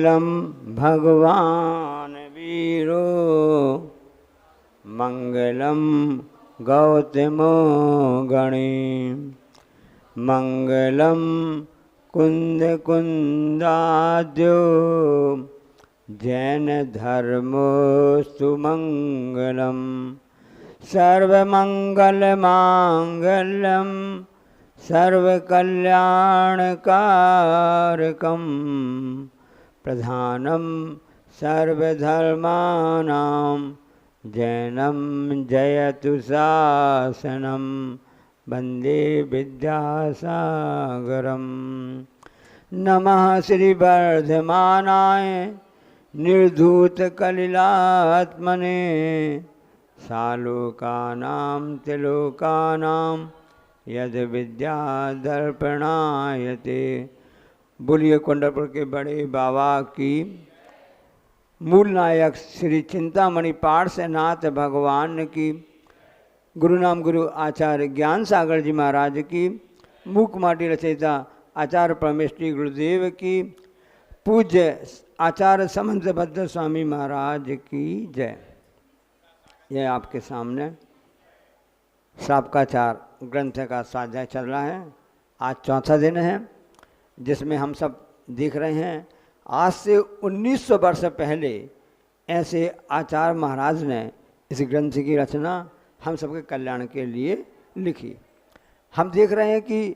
मंगलम भगवान वीरो मंगलम गौतमो गणे मंगलम कुंद कुंदाद्यो जैन धर्मो सुमंगलम सर्वमंगल मांगल्यम सर्वकल्याणकारकम प्रधानम सर्वधर्मानां जैनम जयतु शासनम वंदे विद्यासागरम। नमः श्री वर्धमानाय निर्धूतकलिलात्मने सालोकानां त्रिलोकानां यद विद्यादर्पणायते। बोलिए कुंडलपुर के बड़े बाबा की मूल नायक श्री चिंतामणि पार्श्वनाथ भगवान की, गुरु नाम गुरु आचार्य ज्ञान सागर जी महाराज की, मूक माटी रचयिता आचार्य परमेश्वरी गुरुदेव की, पूज्य आचार्य समंतभद्र स्वामी महाराज की जय। यह आपके सामने श्रावकाचार ग्रंथ का स्वाध्याय चल रहा है। आज चौथा दिन है जिसमें हम सब देख रहे हैं आज से 1900 वर्ष पहले ऐसे आचार्य महाराज ने इस ग्रंथ की रचना हम सबके कल्याण के लिए लिखी। हम देख रहे हैं कि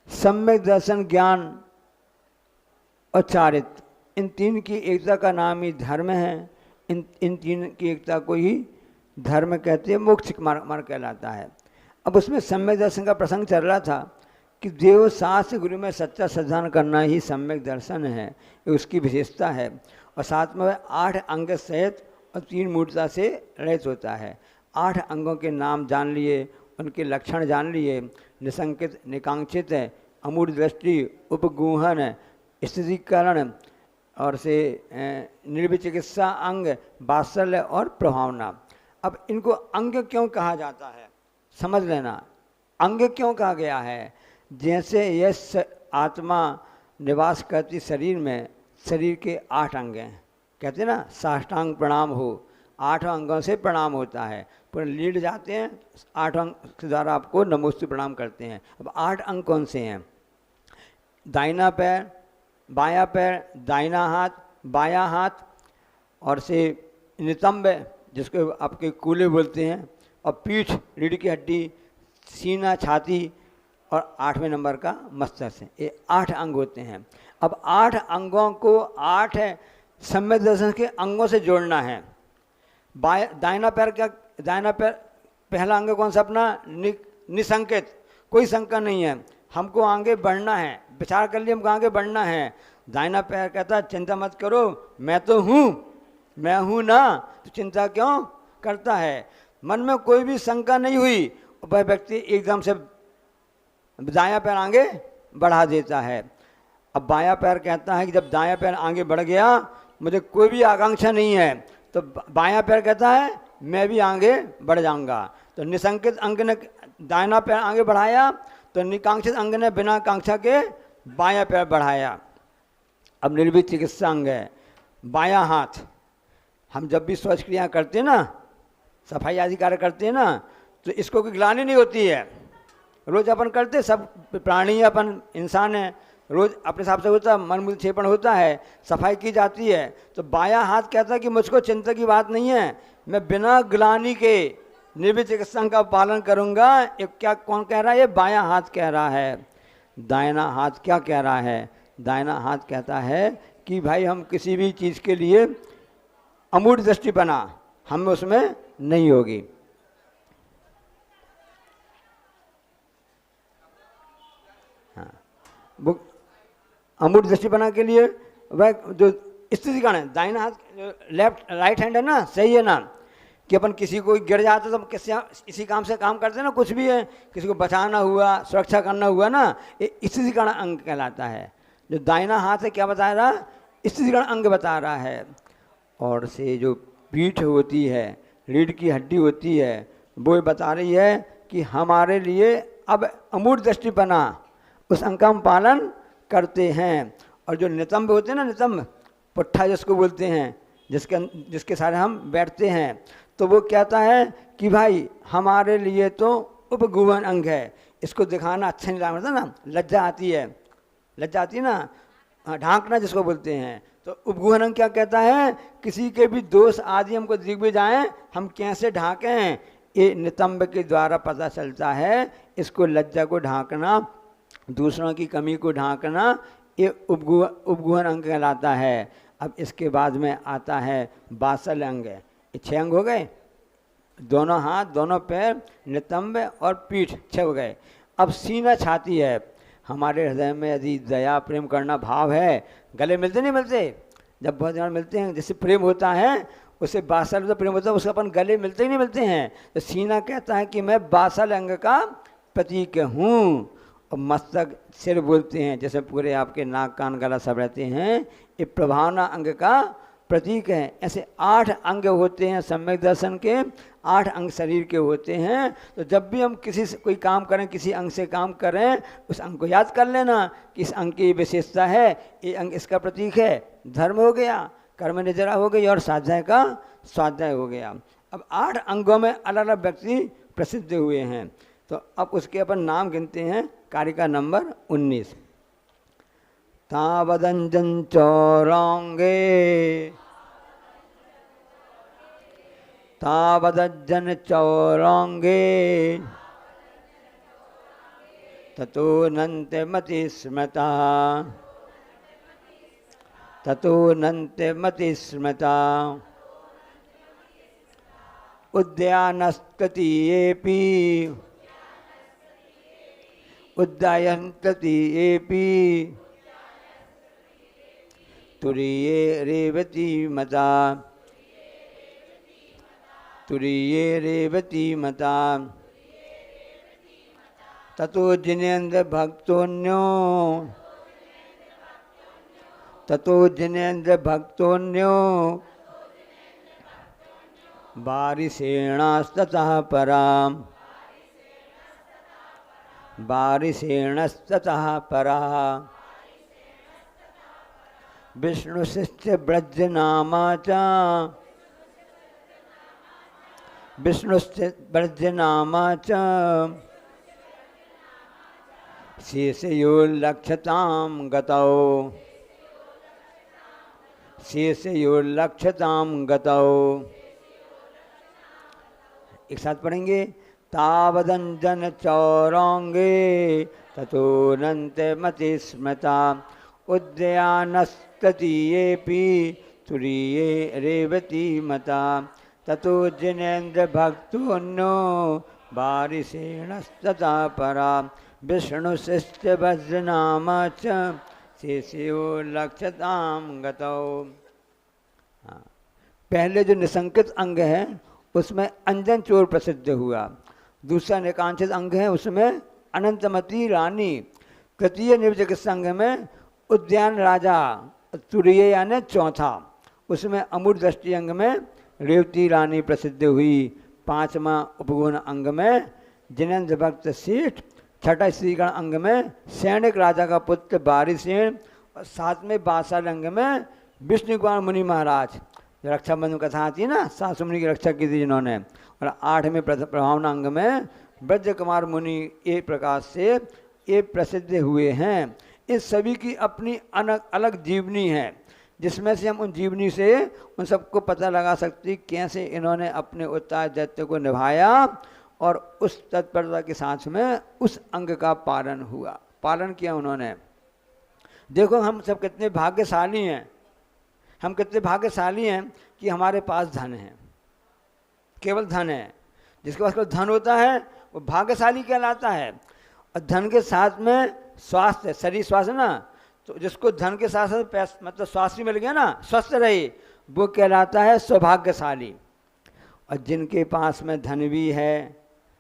सम्यक दर्शन, ज्ञान और चारित्र, इन तीन की एकता का नाम ही धर्म है। इन तीन की एकता को ही धर्म कहते हैं, मोक्ष मार्ग कहलाता है। अब उसमें सम्यक दर्शन का प्रसंग चल रहा था कि देव शास्त्र गुरु में सच्चा श्रद्धान करना ही सम्यक दर्शन है, ये उसकी विशेषता है। और साथ में वह 8 अंग सहित और 3 मूर्ता से रहित होता है। 8 अंगों के नाम जान लिए, उनके लक्षण जान लिए, निसंकित, निकांक्षित है, अमूढ़ दृष्टि, उपगूहन, स्थितिकरण और से निर्विचिकित्सा अंग, वात्सल्य और प्रभावना। अब इनको अंग क्यों कहा जाता है समझ लेना। अंग क्यों कहा गया है? जैसे यह आत्मा निवास करती शरीर में, शरीर के 8 अंग हैं, कहते हैं ना साष्टांग प्रणाम हो, 8 अंगों से प्रणाम होता है। पूरे लीड जाते हैं, 8 अंग के द्वारा आपको नमोस्तु प्रणाम करते हैं। अब 8 अंग कौन से हैं? दाहिना पैर, बायां पैर, दाहिना हाथ, बायां हाथ और से नितंब जिसको आपके कूले बोलते हैं, और पीठ, रीढ़ की हड्डी, सीना, छाती और 8वें नंबर का मस्तक है। ये 8 अंग होते हैं। अब 8 अंगों को 8 सम्यक दर्शन के अंगों से जोड़ना है। दाहिना पैर क्या? दाहिना पैर पहला अंग कौन सा अपना? निसंकेत, कोई शंका नहीं है, हमको आगे बढ़ना है। विचार कर लिए हमको आगे बढ़ना है। दाहिना पैर कहता है चिंता मत करो, मैं तो हूँ, मैं हूँ ना, तो चिंता क्यों करता है? मन में कोई भी शंका नहीं हुई, वह व्यक्ति एकदम से दायां पैर आगे बढ़ा देता है। अब बायां पैर कहता है कि जब दायां पैर आगे बढ़ गया, मुझे कोई भी आकांक्षा नहीं है, तो बायां पैर कहता है मैं भी आगे बढ़ जाऊंगा। तो निसंकित अंग ने दाहिना पैर आगे बढ़ाया, तो निकांक्षित अंग ने बिना कांक्षा के बायां पैर बढ़ाया। अब निर्वित चिकित्सा अंग है बायां हाथ। हम जब भी शौच क्रिया करते हैं ना, सफाई आदि कार्य करते हैं ना, तो इसको कोई ग्लानि नहीं होती है। रोज अपन करते, सब प्राणी अपन इंसान है, रोज अपने हिसाब से होता है, मन मूल क्षेपण होता है, सफाई की जाती है। तो बायां हाथ कहता है कि मुझको चिंता की बात नहीं है, मैं बिना ग्लानि के निर्वित चिकित्सा का पालन करूंगा। ये क्या कौन कह रहा है? ये बायां हाथ कह रहा है। दाहिना हाथ क्या कह रहा है? दाहिना हाथ कहता है कि भाई हम किसी भी चीज़ के लिए अमूढ़ दृष्टि बना हम उसमें नहीं होगी। हाँ, वो अमूर्त दृष्टिपना के लिए वह जो स्थिति का है, दाहिना हाथ लेफ्ट राइट हैंड है ना, सही है ना, कि अपन किसी को गिर जाते तो किसी इसी काम से काम करते हैं ना, कुछ भी है, किसी को बचाना हुआ, सुरक्षा करना हुआ ना, ये स्थितिकरण अंग कहलाता है। जो दाहिना हाथ है क्या बता रहा, स्थितिकरण अंग बता रहा है। और से जो पीठ होती है, रीढ़ की हड्डी होती है, वो बता रही है कि हमारे लिए अब अमूर्त दृष्टिपना उस अंग का हम पालन करते हैं। और जो नितंब होते हैं ना, नितंब पुट्ठा जिसको बोलते हैं, जिसके सारे हम बैठते हैं, तो वो कहता है कि भाई हमारे लिए तो उपगुहन अंग है, इसको दिखाना अच्छा नहीं लगता ना, लज्जा आती है, लज्जा आती है ना, ढांकना जिसको बोलते हैं। तो उपगुहन अंग क्या कहता है, किसी के भी दोष आदि हमको दिख भी जाएं, हम कैसे ढांकें, ये नितंब के द्वारा पता चलता है। इसको लज्जा को ढांकना, दूसरों की कमी को ढांकना, ये उपगुहन अंग कहलाता है। अब इसके बाद में आता है बासल अंग। ये 6 अंग हो गए, दोनों हाथ, दोनों पैर, नितंब और पीठ 6 हो गए। अब सीना छाती है। हमारे हृदय में यदि दया प्रेम करना भाव है, गले मिलते नहीं मिलते, जब बहुत जन मिलते हैं, जैसे प्रेम होता है उससे बासल तो प्रेम होता है, उसके अपन गले मिलते ही नहीं मिलते हैं। तो सीना कहता है कि मैं बासल अंग का प्रतीक हूँ। और मस्तक सिर बोलते हैं, जैसे पूरे आपके नाक कान गला सब रहते हैं, ये प्रभावना अंग का प्रतीक है। ऐसे 8 अंग होते हैं सम्यक दर्शन के, 8 अंग शरीर के होते हैं। तो जब भी हम किसी से कोई काम करें, किसी अंग से काम करें, उस अंग को याद कर लेना कि इस अंग की विशेषता है, ये अंग इसका प्रतीक है। धर्म हो गया, कर्म निजरा हो गई, और स्वाध्याय का स्वाध्याय हो गया। अब 8 अंगों में अलग अलग व्यक्ति प्रसिद्ध हुए हैं। तो अब उसके अपन नाम गिनते हैं। कारिका नंबर 19। तावदंजन चौरांगे, तावदज्जन चौरांगे, ततो नन्ते मति स्मृता, ततो नन्ते मति स्मृता, उद्यानस्ततीयेऽपि, उद्यायन्ततीयेऽपि, तुरीये रेवती मता, तुरीये रेवती मता, ततो जिनेन्द्र भक्तोन्यो, ततो जिनेन्द्र भक्तोन्यो, बारिसेणास्ततः पराम, बारिसेणस्ततः पराः, विष्णुशिष्य ब्रजनामा च, विष्णुश्च ब्रजनामा च, शेषयोर्लक्षतां गतौ, शेषयोर्लक्षतां गतौ। एक साथ पढ़ेंगे। तावदंजन चौरांगे, ततो नन्ते मति स्मृता, उद्यानस्ततीयेऽपि, तुरीये रेवती मता, ततो जिनेन्द्र भक्तोन्यो, बारिसेणस्ततः परा, विष्णुशिष्ट वज्रनामा च, शेषयोर्लक्षतां गतौ। पहले जो निसंकित अंग है उसमें अंजन चोर प्रसिद्ध हुआ। दूसरा निकांक्षित अंग है उसमें अनंतमती रानी। तृतीय निर्वचक संघ में उद्यान राजा, तुरीय यानी चौथा, उसमें अमूर्त दृष्टि अंग में रेवती रानी प्रसिद्ध हुई। 5वां उपगुण अंग में जिनेन्द्र भक्त सेठ, छठा स्त्रीगण अंग में सैनिक राजा का पुत्र बारिसेन, और 7वें बासाल अंग में विष्णु कुमार मुनि महाराज। रक्षाबंधन कथा आती है ना, सासु मुनि की रक्षा की थी जिन्होंने। और 8वें प्रभावना अंग में ब्रज कुमार मुनि एक प्रकार से ये प्रसिद्ध हुए हैं। इस सभी की अपनी अलग जीवनी है, जिसमें से हम उन जीवनी से उन सबको पता लगा सकते कैसे इन्होंने अपने उत्तर दायित्व को निभाया और उस तत्परता के साथ में उस अंग का पालन किया उन्होंने। देखो हम सब कितने भाग्यशाली हैं, हम कितने भाग्यशाली हैं कि हमारे पास धन है, केवल धन है। जिसके पास केवल धन होता है वो भाग्यशाली कहलाता है। और धन के साथ में स्वास्थ्य, शरीर स्वास्थ्य ना, तो जिसको धन के साथ साथ पैसा मतलब स्वास्थ्य मिल गया ना, स्वस्थ रहे, वो कहलाता है सौभाग्यशाली। और जिनके पास में धन भी है,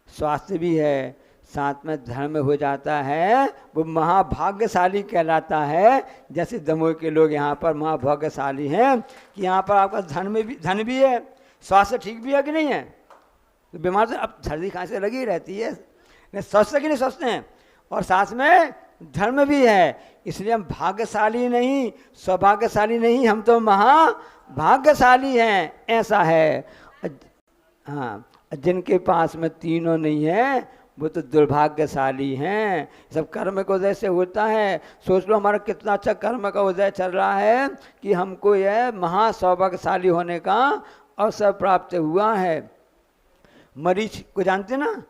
स्वास्थ्य भी है, साथ में धर्म हो जाता है, वो महाभाग्यशाली कहलाता है। जैसे दमोह के लोग यहाँ पर महाभाग्यशाली हैं कि यहाँ पर आपका धन भी है, स्वास्थ्य ठीक भी है कि नहीं है। तो बीमार से अब सर्दी खांसी लगी रहती है, स्वस्थ कि नहीं स्वस्थ हैं, और साथ में धर्म भी है। इसलिए हम भाग्यशाली नहीं, सौभाग्यशाली नहीं, हम तो महाभाग्यशाली हैं, ऐसा है। हाँ, जिनके पास में तीनों नहीं है वो तो दुर्भाग्यशाली हैं। सब कर्म के उदय से होता है। सोच लो हमारा कितना अच्छा कर्म का उदय चल रहा है कि हमको यह महासौभाग्यशाली होने का अवसर प्राप्त हुआ है। मरीच को जानते ना,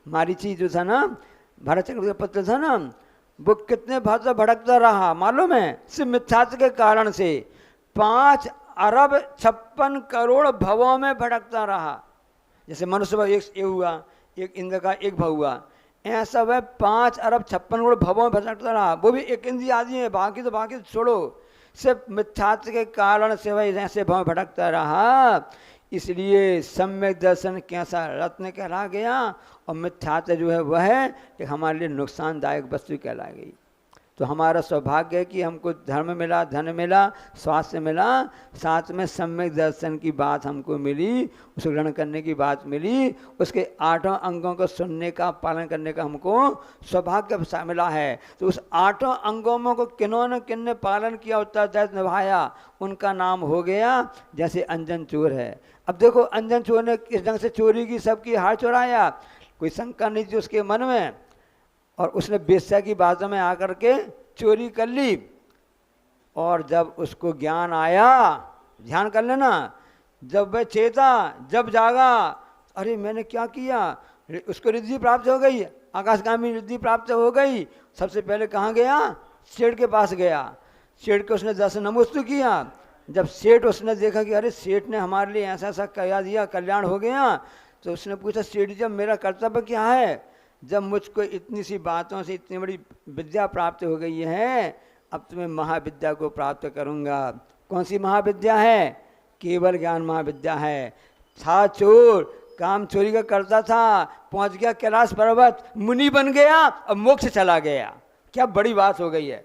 मारीची जो था ना, भरत चक्र का पुत्र था ना, वो कितने भाषा भड़कता रहा मालूम है, सिर्फ मिथ्यात्व के कारण से 5 अरब 56 करोड़ भवों में भड़कता रहा। जैसे मनुष्य भाव एक हुआ, एक इंद्र का एक भाव हुआ, ऐसा वह 5 अरब 56 करोड़ भवों में भटकता रहा। वो भी एक इंद्रिय आदि है, बाकी तो छोड़ो, सिर्फ मिथ्यात्व के कारण से वह ऐसे भाव भटकता रहा। इसलिए सम्यक दर्शन कैसा रत्न कहला गया, और मिथ्यात्व जो है वह एक हमारे लिए नुकसानदायक वस्तु कहला गई। तो हमारा सौभाग्य है कि हमको धर्म मिला, धन मिला, स्वास्थ्य मिला, साथ में सम्यक दर्शन की बात हमको मिली, उसको ग्रहण करने की बात मिली, उसके 8 अंगों को सुनने का पालन करने का हमको सौभाग्य मिला है। तो उस 8 अंगों को किन्होंने पालन किया, उत्तरदायित्व निभाया, उनका नाम हो गया। जैसे अंजन चोर है, अब देखो अंजन चोर ने किस ढंग से चोरी की, सबकी हार चुराया, कोई शंका नहीं थी उसके मन में, और उसने बेश्या की बातों में आकर के चोरी कर ली। और जब उसको ज्ञान आया, ध्यान कर लेना, जब वह चेता, जब जागा, अरे मैंने क्या किया, उसको रिद्धि प्राप्त हो गई, आकाशगामी रिद्धि प्राप्त हो गई। सबसे पहले कहाँ गया, सेठ के पास गया, सेठ को उसने दर्शन नमोस्तु किया। जब सेठ उसने देखा कि अरे सेठ ने हमारे लिए ऐसा ऐसा कह दिया, कल्याण हो गया, तो उसने पूछा सेठ जी, जब मेरा कर्तव्य क्या है, जब मुझको इतनी सी बातों से इतनी बड़ी विद्या प्राप्त हो गई है, अब तुम्हें महाविद्या को प्राप्त करूँगा। कौन सी महाविद्या है, केवल ज्ञान महाविद्या है। था चोर, काम चोरी का करता था, पहुँच गया कैलाश पर्वत, मुनि बन गया, अब मोक्ष चला गया, क्या बड़ी बात हो गई है।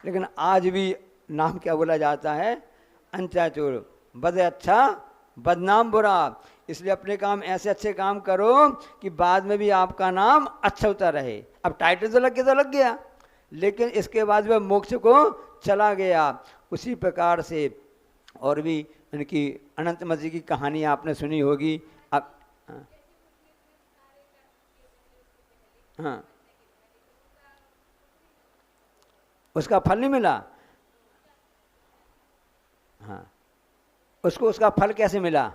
लेकिन आज भी नाम क्या बोला जाता है, अंचा चोर, बद अच्छा बदनाम बुरा। इसलिए अपने काम ऐसे अच्छे काम करो कि बाद में भी आपका नाम अच्छा होता रहे। अब टाइटल तो लग गया, लेकिन इसके बाद वह मोक्ष को चला गया। उसी प्रकार से और भी इनकी अनंत मजी की कहानी आपने सुनी होगी। अब हाँ, उसका फल नहीं मिला। हाँ, उसको उसका फल कैसे मिला।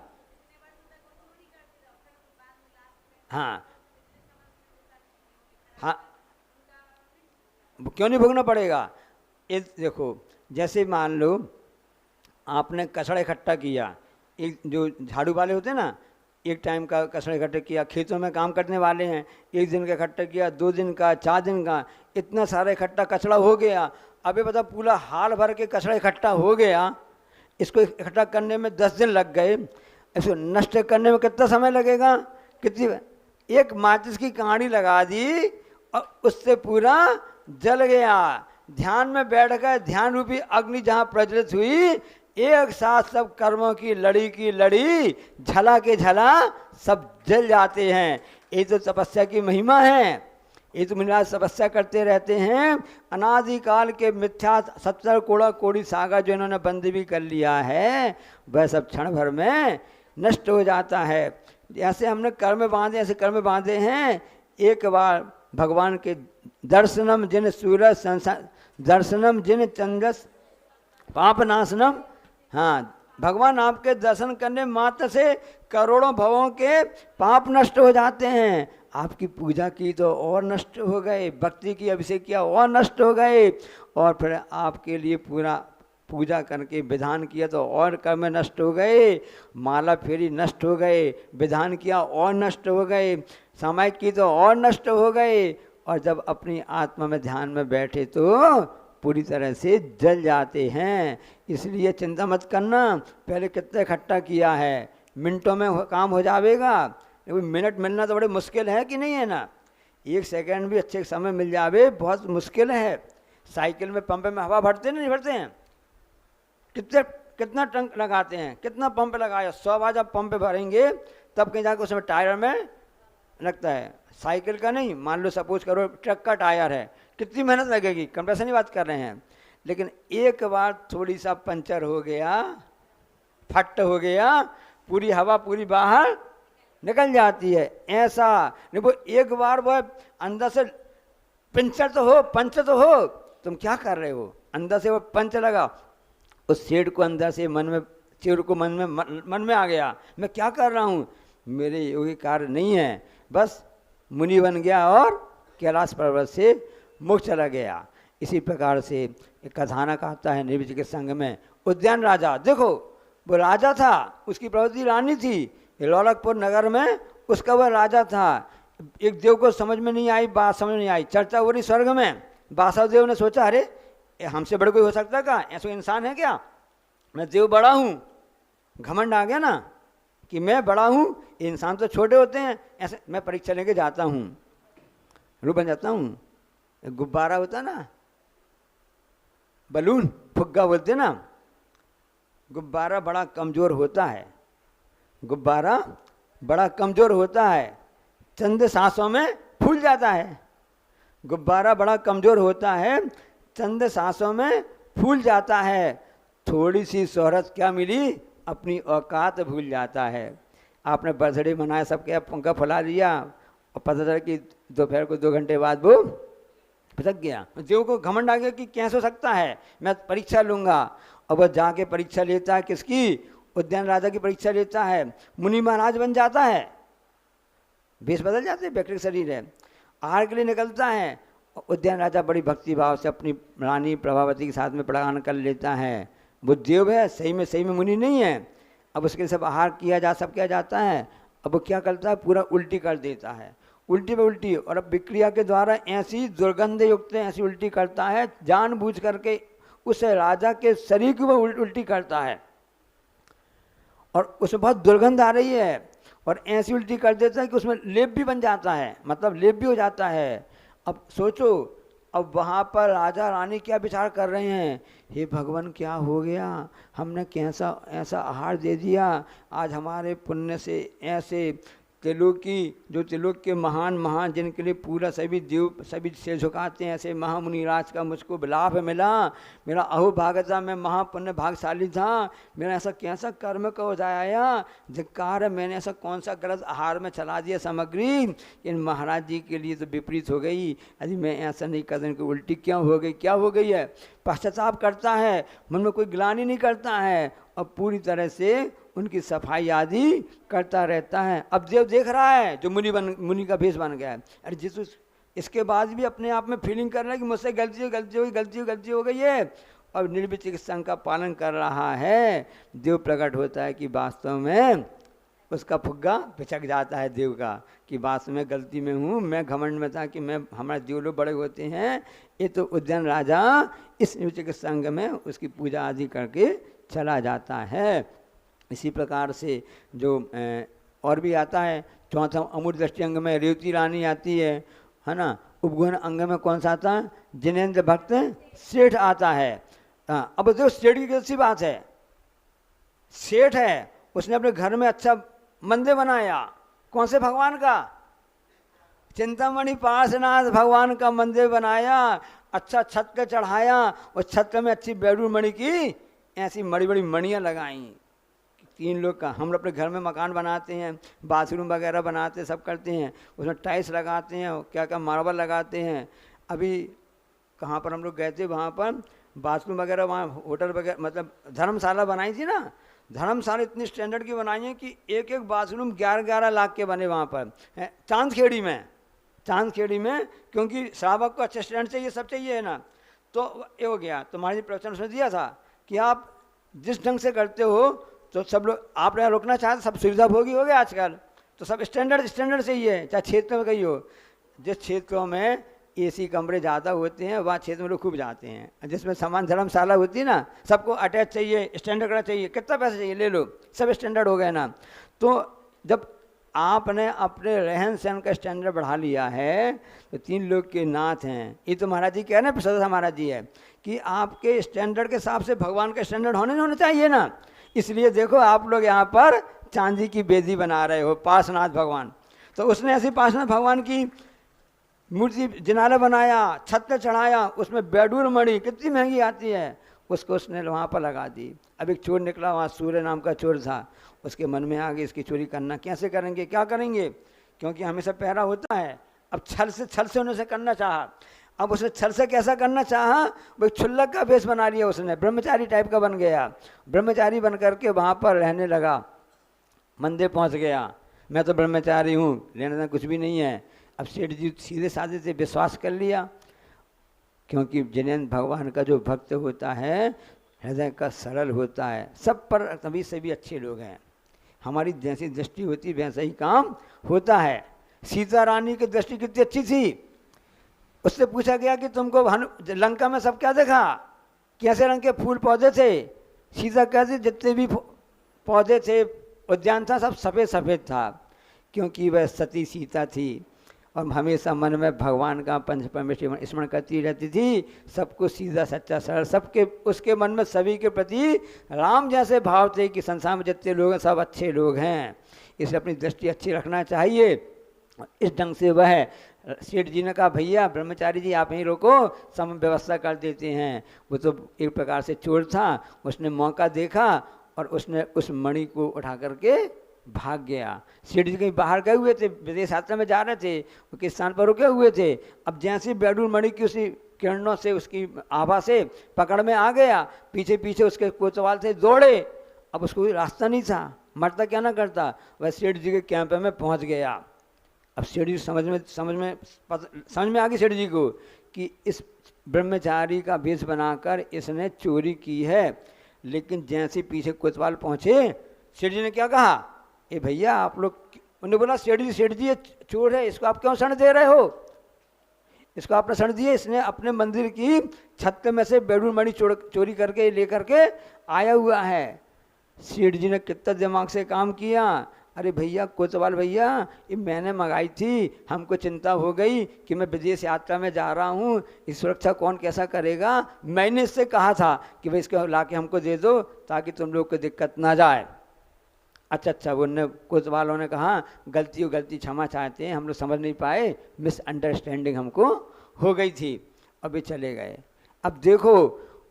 हाँ हाँ, क्यों नहीं भोगना पड़ेगा। ये देखो, जैसे मान लो आपने कचड़ा इकट्ठा किया, एक जो झाड़ू वाले होते हैं ना, एक टाइम का कचड़ा इकट्ठा किया, खेतों में काम करने वाले हैं, 1 दिन का इकट्ठा किया, 2 दिन का, 4 दिन का, इतना सारा इकट्ठा कचड़ा हो गया। अभी बता, पूरा हाल भर के कचड़ा इकट्ठा हो गया, इसको इकट्ठा करने में 10 दिन लग गए, इसको नष्ट करने में कितना समय लगेगा, कितनी, एक माचिस की कहानी लगा दी और उससे पूरा जल गया। ध्यान में बैठ कर ध्यान रूपी अग्नि जहाँ प्रज्वलित हुई, एक साथ सब कर्मों की लड़ी झला के झला सब जल जाते हैं। ये तो तपस्या की महिमा है। ये तो मुनि तपस्या करते रहते हैं, अनादिकाल के मिथ्या 70 कोड़ी सागर जो इन्होंने बंद भी कर लिया है, वह सब क्षण भर में नष्ट हो जाता है। जैसे हमने कर्म बांधे, ऐसे कर्म बांधे हैं। एक बार भगवान के दर्शनम जिन सूरज दर्शनम जिन चंद्रस पाप नाशनम। हाँ, भगवान आपके दर्शन करने मात्र से करोड़ों भवों के पाप नष्ट हो जाते हैं। आपकी पूजा की तो और नष्ट हो गए, भक्ति की अभिषेक किया और नष्ट हो गए, और फिर आपके लिए पूरा पूजा करके विधान किया तो और कर्म नष्ट हो गए, माला फेरी नष्ट हो गए, विधान किया और नष्ट हो गए, सामायिक की तो और नष्ट हो गए, और जब अपनी आत्मा में ध्यान में बैठे तो पूरी तरह से जल जाते हैं। इसलिए चिंता मत करना पहले कितना इकट्ठा किया है, मिनटों में काम हो जाएगा। मिनट मिलना तो बड़े मुश्किल है कि नहीं है ना, 1 सेकंड भी अच्छे समय मिल जावे बहुत मुश्किल है। साइकिल में पंप में हवा भरते नहीं भरते हैं, कितना टंक लगाते हैं, कितना पंप लगाया, 100 बार जब पंप भरेंगे तब कहीं जाकर उसमें टायर में लगता है। साइकिल का नहीं, मान लो सपोज करो ट्रक का टायर है, कितनी मेहनत लगेगी, कंप्रेसर की बात कर रहे हैं। लेकिन एक बार थोड़ी सा पंचर हो गया, फट हो गया, पूरी हवा पूरी बाहर निकल जाती है। ऐसा नहीं, वो एक बार वो अंदर से पंचर तो हो, तुम क्या कर रहे हो, अंदर से वो पंच लगा, उस शेड को अंदर से शेर को मन में आ गया, मैं क्या कर रहा हूँ, मेरे योगी कार्य नहीं है, बस मुनि बन गया और कैलाश पर्वत से मुक्त चला गया। इसी प्रकार से एक कथानक आता है निर्विचिकित संघ में। उद्यान राजा, देखो वो राजा था, उसकी प्रवृत्ति रानी थी, लौलकपुर नगर में उसका वह राजा था। एक देव को समझ में नहीं आई, बात समझ नहीं आई, चर्चा हो रही स्वर्ग में। वासुदेव ने सोचा अरे हमसे बड़े कोई हो सकता क्या, ऐसा इंसान है क्या, मैं देव बड़ा हूँ, घमंड आ गया ना कि मैं बड़ा हूँ, इंसान तो छोटे होते हैं, ऐसे मैं परीक्षा लेके जाता हूँ, रू बन जाता हूँ। गुब्बारा होता ना, बलून, फुग्गा बोलते ना, गुब्बारा बड़ा कमज़ोर होता है, गुब्बारा बड़ा कमज़ोर होता है, चंद सांसों में फूल जाता है। गुब्बारा बड़ा कमज़ोर होता है, चंद सांसों में फूल जाता है, थोड़ी सी शोहरत क्या मिली, अपनी औकात भूल जाता है। आपने बर्थडे मनाया, सबके पंखा फुला लिया और पता चला कि दोपहर को 2 घंटे बाद वो फिसक गया। देव को घमंड आ गया कि कैसे हो सकता है, मैं परीक्षा लूँगा। और वह जाके परीक्षा लेता है, किसकी, उद्यान राजा की परीक्षा लेता है, मुनि महाराज बन जाता है, भेष बदल जाते हैं, व्यक्तिगत शरीर है, आहार के लिए निकलता है। उद्यान राजा बड़ी भक्ति भाव से अपनी रानी प्रभावती के साथ में प्रदान कर लेता है। वो देव है, सही में मुनि नहीं है। अब उसके सब आहार सब किया जाता है। अब वो क्या करता है, पूरा उल्टी कर देता है, उल्टी पे उल्टी, और अब विक्रिया के द्वारा ऐसी दुर्गंध युक्त ऐसी उल्टी करता है, जानबूझ करके उस राजा के शरीर की वो उल्टी करता है, और उसमें बहुत दुर्गंध आ रही है, और ऐसी उल्टी कर देता है कि उसमें लेप भी बन जाता है, मतलब लेप भी हो जाता है। अब सोचो, अब वहाँ पर राजा रानी क्या विचार कर रहे हैं, हे भगवान क्या हो गया, हमने कैसा ऐसा आहार दे दिया, आज हमारे पुण्य से ऐसे त्रिलोक के महान जिनके लिए पूरा सभी देव सभी से झुकाते हैं, ऐसे महामुनिराज का मुझको लाभ मिला, मेरा अहोभागता मैं महापुण्य भागशाली था, मेरा ऐसा कैसा कर्म का हो जाया, धिक्कार, मैंने ऐसा कौन सा गलत आहार में चला दिया सामग्री, इन महाराज जी के लिए तो विपरीत हो गई, यदि मैं ऐसा नहीं कर दूँ, उल्टी क्या हो गई है, पश्चाताप करता है, मन में कोई ग्लानि नहीं करता है, और पूरी तरह से उनकी सफाई आदि करता रहता है। अब देव देख रहा है जो मुनि का भेष बन गया है, अरे जिस इसके बाद भी अपने आप में फीलिंग कर रहा है कि मुझसे गलती हो गई है, और निर्विचिक संघ का पालन कर रहा है। देव प्रकट होता है कि वास्तव में उसका फुग्गा पिचक जाता है देव का, कि वास्तव में गलती में हूँ, मैं घमंड में था कि मैं हमारे देव लोग बड़े होते हैं। ये तो उद्यान राजा इस निर्विचिक संघ में उसकी पूजा आदि करके चला जाता है। इसी प्रकार से जो और भी आता है, चौथा अमूर्त दृष्टि अंग में रेवती रानी आती है ना। उपगुण अंग में कौन सा आता है, जिनेंद्र भक्त सेठ आता है। अब देखो सेठ की कैसी बात है, सेठ है, उसने अपने घर में अच्छा मंदिर बनाया, कौन से भगवान का, चिंतामणि पार्श्वनाथ भगवान का मंदिर बनाया, अच्छा छत पे चढ़ाया, और छत में अच्छी बैडूर मणि की ऐसी बड़ी बड़ी मणियाँ लगाई। 3 लोग का, हम अपने घर में मकान बनाते हैं, बाथरूम वगैरह बनाते हैं, सब करते हैं, उसमें टाइल्स लगाते हैं, क्या मार्बल लगाते हैं। अभी कहाँ पर हम लोग गए थे, वहाँ पर बाथरूम वगैरह, वहाँ होटल वगैरह, मतलब धर्मशाला बनाई थी ना, धर्मशाला इतनी स्टैंडर्ड की बनाई है कि एक बाथरूम 11-11 लाख के बने वहाँ पर, चांदखेड़ी में, क्योंकि श्रावक को अच्छे स्टैंड चाहिए, सब चाहिए है ना। तो ये हो गया, तो महाराज प्रवचन उसने दिया था कि आप जिस ढंग से करते हो तो सब लोग आप यहाँ रुकना चाहते, सब सुविधा भोगी हो गया आजकल, तो सब स्टैंडर्ड से ही है, चाहे क्षेत्र में कहीं हो। जिस क्षेत्रों में एसी कमरे ज़्यादा होते हैं वहाँ क्षेत्र में लोग खूब जाते हैं, जिसमें सामान धर्मशाला होती है ना, सबको अटैच चाहिए, स्टैंडर्ड का चाहिए, कितना पैसा चाहिए ले लो, सब स्टैंडर्ड हो गए ना। तो जब आपने अपने रहन सहन का स्टैंडर्ड बढ़ा लिया है तो 3 लोग के नाथ हैं। ये तो महाराज जी कह रहे हैं, सदा महाराज जी है कि आपके स्टैंडर्ड के हिसाब से भगवान का स्टैंडर्ड होने चाहिए ना। इसलिए देखो आप लोग यहाँ पर चांदी की बेदी बना रहे हो, पार्श्वनाथ भगवान। तो उसने ऐसी पार्श्वनाथ भगवान की मूर्ति जिनाला बनाया, छत पे चढ़ाया, उसमें बेडूर मणि कितनी महंगी आती है, उसको उसने वहाँ पर लगा दी। अब एक चोर निकला वहाँ, सूर्य नाम का चोर था, उसके मन में आ गई इसकी चोरी करना, कैसे करेंगे, क्या करेंगे, क्योंकि हमेशा पहरा होता है। अब छल से उन्हें करना चाहा। अब उसने छल से कैसा करना चाहा, वो क्षुल्लक का वेश बना लिया उसने, ब्रह्मचारी टाइप का बन गया। ब्रह्मचारी बन करके वहाँ पर रहने लगा, मंदिर पहुँच गया, मैं तो ब्रह्मचारी हूँ, लेना देना कुछ भी नहीं है। अब सेठ जी सीधे साधे से विश्वास कर लिया, क्योंकि जिनेंद्र भगवान का जो भक्त होता है हृदय का सरल होता है, सब पर तभी से भी अच्छे लोग हैं। हमारी जैसी दृष्टि होती वैसा ही काम होता है। सीता रानी की दृष्टि कितनी अच्छी थी, उससे पूछा गया कि तुमको लंका में सब क्या देखा, कैसे रंग के फूल पौधे थे। सीता कहती जितने भी पौधे थे, उद्यान था, सब सफ़ेद सफ़ेद था, क्योंकि वह सती सीता थी और हमेशा मन में भगवान का पंच परमेश्वर स्मरण करती रहती थी। सबको सीधा सच्चा सरल, सबके उसके मन में सभी के प्रति राम जैसे भाव थे कि संसार में जितने लोग हैं सब अच्छे लोग हैं, इसलिए अपनी दृष्टि अच्छी रखना चाहिए। इस ढंग से वह सेठ जी ने कहा भैया ब्रह्मचारी जी आप यहीं रोको, सब व्यवस्था कर देते हैं। वो तो एक प्रकार से चोर था, उसने मौका देखा और उसने उस मणि को उठा करके भाग गया। सेठ जी कहीं बाहर गए हुए थे, विदेश यात्रा में जा रहे थे, वो किस स्थान पर रुके हुए थे। अब जैसे बेडूर मणि की उसी किरणों से, उसकी आभा से पकड़ में आ गया, पीछे पीछे उसके कोतवाल से दौड़े। अब उसको कोई रास्ता नहीं था, मरता क्या ना करता, वह सेठ जी के कैंप में पहुंच गया। अब सेठ जी समझ में आ गई सेठ जी को कि इस ब्रह्मचारी का वेश बनाकर इसने चोरी की है। लेकिन जैसे पीछे कोतवाल पहुंचे, सेठ जी ने क्या कहा, ए भैया आप लोग, उन्होंने बोला सेठ जी ये चोर है, इसको आप क्यों शरण दे रहे हो, इसको आपने शरण दिए, इसने अपने मंदिर की छत में से बेडूर मणि चोरी करके लेकर के आया हुआ है। सेठ जी ने कितना दिमाग से काम किया, अरे भैया कोतवाल भैया ये मैंने मंगाई थी, हमको चिंता हो गई कि मैं विदेश यात्रा में जा रहा हूँ, इस सुरक्षा कौन कैसा करेगा, मैंने इससे कहा था कि भाई इसको ला के हमको दे दो ताकि तुम लोग को दिक्कत ना जाए। अच्छा उनने कोतवालों ने कहा गलती क्षमा चाहते हैं, हम लोग समझ नहीं पाए, मिसअंडरस्टैंडिंग हमको हो गई थी, अभी चले गए। अब देखो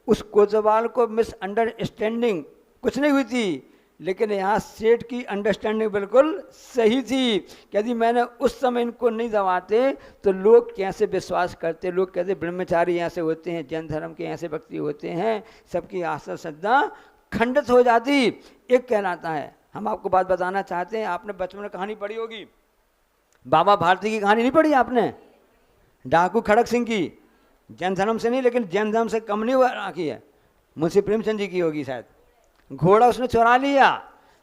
उस कोतवाल को मिसअंडरस्टैंडिंग कुछ नहीं हुई थी, लेकिन यहाँ सेठ की अंडरस्टैंडिंग बिल्कुल सही थी कि यदि मैंने उस समय इनको नहीं दबाते तो लोग कैसे विश्वास करते, लोग कहते ब्रह्मचारी ऐसे होते हैं, जैन धर्म के ऐसे व्यक्ति होते हैं, सबकी आस्था श्रद्धा खंडित हो जाती। एक कहलाता है, हम आपको बात बताना चाहते हैं, आपने बचपन में कहानी पढ़ी होगी, बाबा भारती की कहानी नहीं पढ़ी आपने, डाकू खड़क सिंह की, जैन धर्म से नहीं लेकिन जैन धर्म से कम नहीं रखी है, मुंशी प्रेमचंद जी की होगी शायद। घोड़ा उसने चुरा लिया,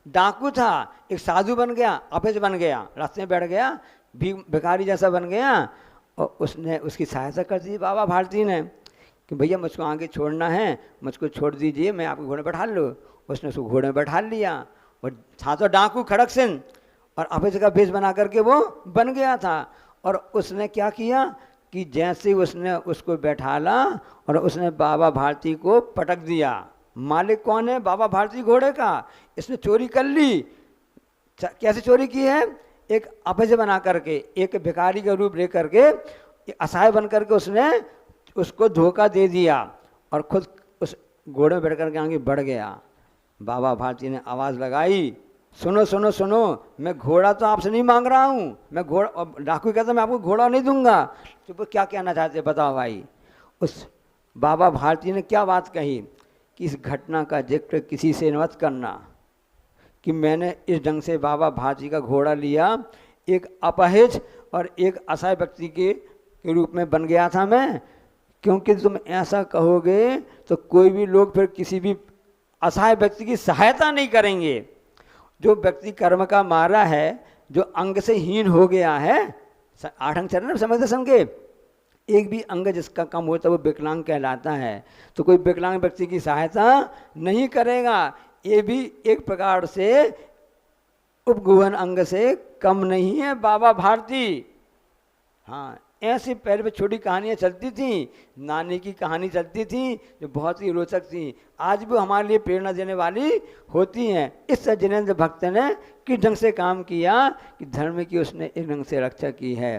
डाकू था, एक साधु बन गया, अफेज बन गया, रास्ते में बैठ गया, भिखारी जैसा बन गया, और उसने उसकी सहायता कर दी बाबा भारती ने कि भैया मुझको आगे छोड़ना है, मुझको छोड़ दीजिए, मैं आपको घोड़े बैठा लूँ। उसने उसको घोड़े में बैठा लिया, और था तो डाकू खड़क सिंह, और अफेज का भेष बना करके वो बन गया था। और उसने क्या किया कि जैसे उसने उसको बैठाला और उसने बाबा भारती को पटक दिया। मालिक कौन है, बाबा भारती घोड़े का, इसने चोरी कर ली। कैसे चोरी की है, एक अफेज बना करके, एक भिखारी का रूप ले करके, असहाय बन करके उसने उसको धोखा दे दिया और खुद उस घोड़े में बैठ करके आगे बढ़ गया। बाबा भारती ने आवाज़ लगाई, सुनो सुनो सुनो, मैं घोड़ा तो आपसे नहीं मांग रहा हूँ, मैं घोड़ा, और डाकू कहता मैं आपको घोड़ा नहीं दूंगा। तो क्या कहना चाहते बताओ भाई। उस बाबा भारती ने क्या बात कही कि इस घटना का जिक्र किसी से मत करना कि मैंने इस ढंग से बाबा भारती का घोड़ा लिया, एक अपहिज और एक असहाय व्यक्ति के रूप में बन गया था मैं, क्योंकि तुम ऐसा कहोगे तो कोई भी लोग फिर किसी भी असहाय व्यक्ति की सहायता नहीं करेंगे। जो व्यक्ति कर्म का मारा है, जो अंग से हीन हो गया है, 8 अंग चरण समझ दर्शन के, एक भी अंग जिसका कम होता है वो विकलांग कहलाता है। तो कोई विकलांग व्यक्ति की सहायता नहीं करेगा, ये भी एक प्रकार से उपगुहन अंग से कम नहीं है बाबा भारती। हाँ, ऐसी पहले छोटी कहानियाँ चलती थी, नानी की कहानी चलती थी जो बहुत ही रोचक थी, आज भी हमारे लिए प्रेरणा देने वाली होती हैं। इस जिनेंद्र भक्त ने किस ढंग से काम किया कि धर्म की उसने एक ढंग से रक्षा की है।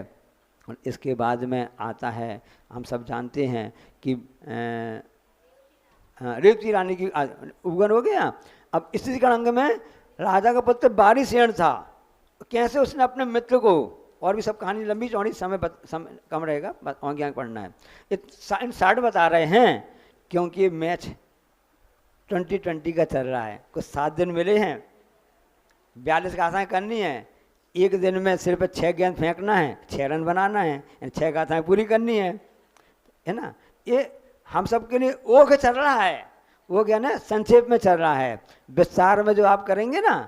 और इसके बाद में आता है, हम सब जानते हैं कि रेवती रानी की उपगन हो गया। अब स्त्रीगण अंग में राजा का पुत्र बारिसेन था, कैसे उसने अपने मित्र को, और भी सब कहानी लंबी चौड़ी, समय कम रहेगा, आगे आगे पढ़ना है। इन शार्ट बता रहे हैं क्योंकि ये मैच 2020 का चल रहा है, कुछ 7 दिन मिले हैं, 42 गाथाएँ करनी है, एक दिन में सिर्फ 6 गेंद फेंकना है, 6 रन बनाना है, 6 गाथाएँ पूरी करनी है ना। ये हम सब के लिए ओघ चल रहा है, वो क्या ना संक्षेप में चल रहा है। विस्तार में जो आप करेंगे ना,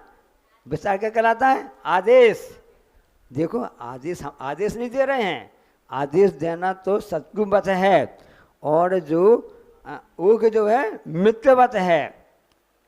विस्तार क्या कहलाता है? आदेश। देखो आदेश, हम आदेश नहीं दे रहे हैं, आदेश देना तो सद्गुणवत है, और जो ओघ जो है मित्रवत है।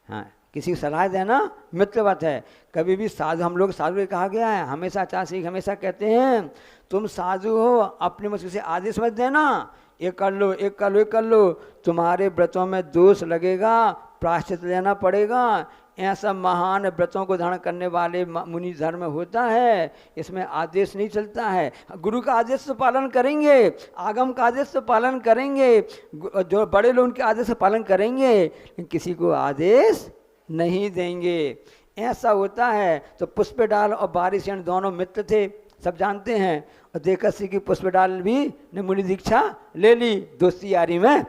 हाँ, किसी को सलाह देना मित्रवत है। कभी भी साधु, हम लोग साधु कहा गया है, हमेशा आचार्य श्री हमेशा कहते हैं तुम साधु हो, अपनी मुश्किल से आदेश मत देना, ये कर लो, एक कर लो, एक कर लो, तुम्हारे व्रतों में दोष लगेगा, प्रायश्चित लेना पड़ेगा। ऐसा महान व्रतों को धारण करने वाले मुनि धर्म होता है, इसमें आदेश नहीं चलता है। गुरु का आदेश तो पालन करेंगे, आगम का आदेश तो पालन करेंगे, जो बड़े लोग उनके आदेश का पालन करेंगे, लेकिन किसी को आदेश नहीं देंगे, ऐसा होता है। तो पुष्पडाल और बारिसेन दोनों मित्र थे, सब जानते हैं, और देवकसी की पुष्पडाल भी ने मुनि दीक्षा ले ली दोस्ती यारी में।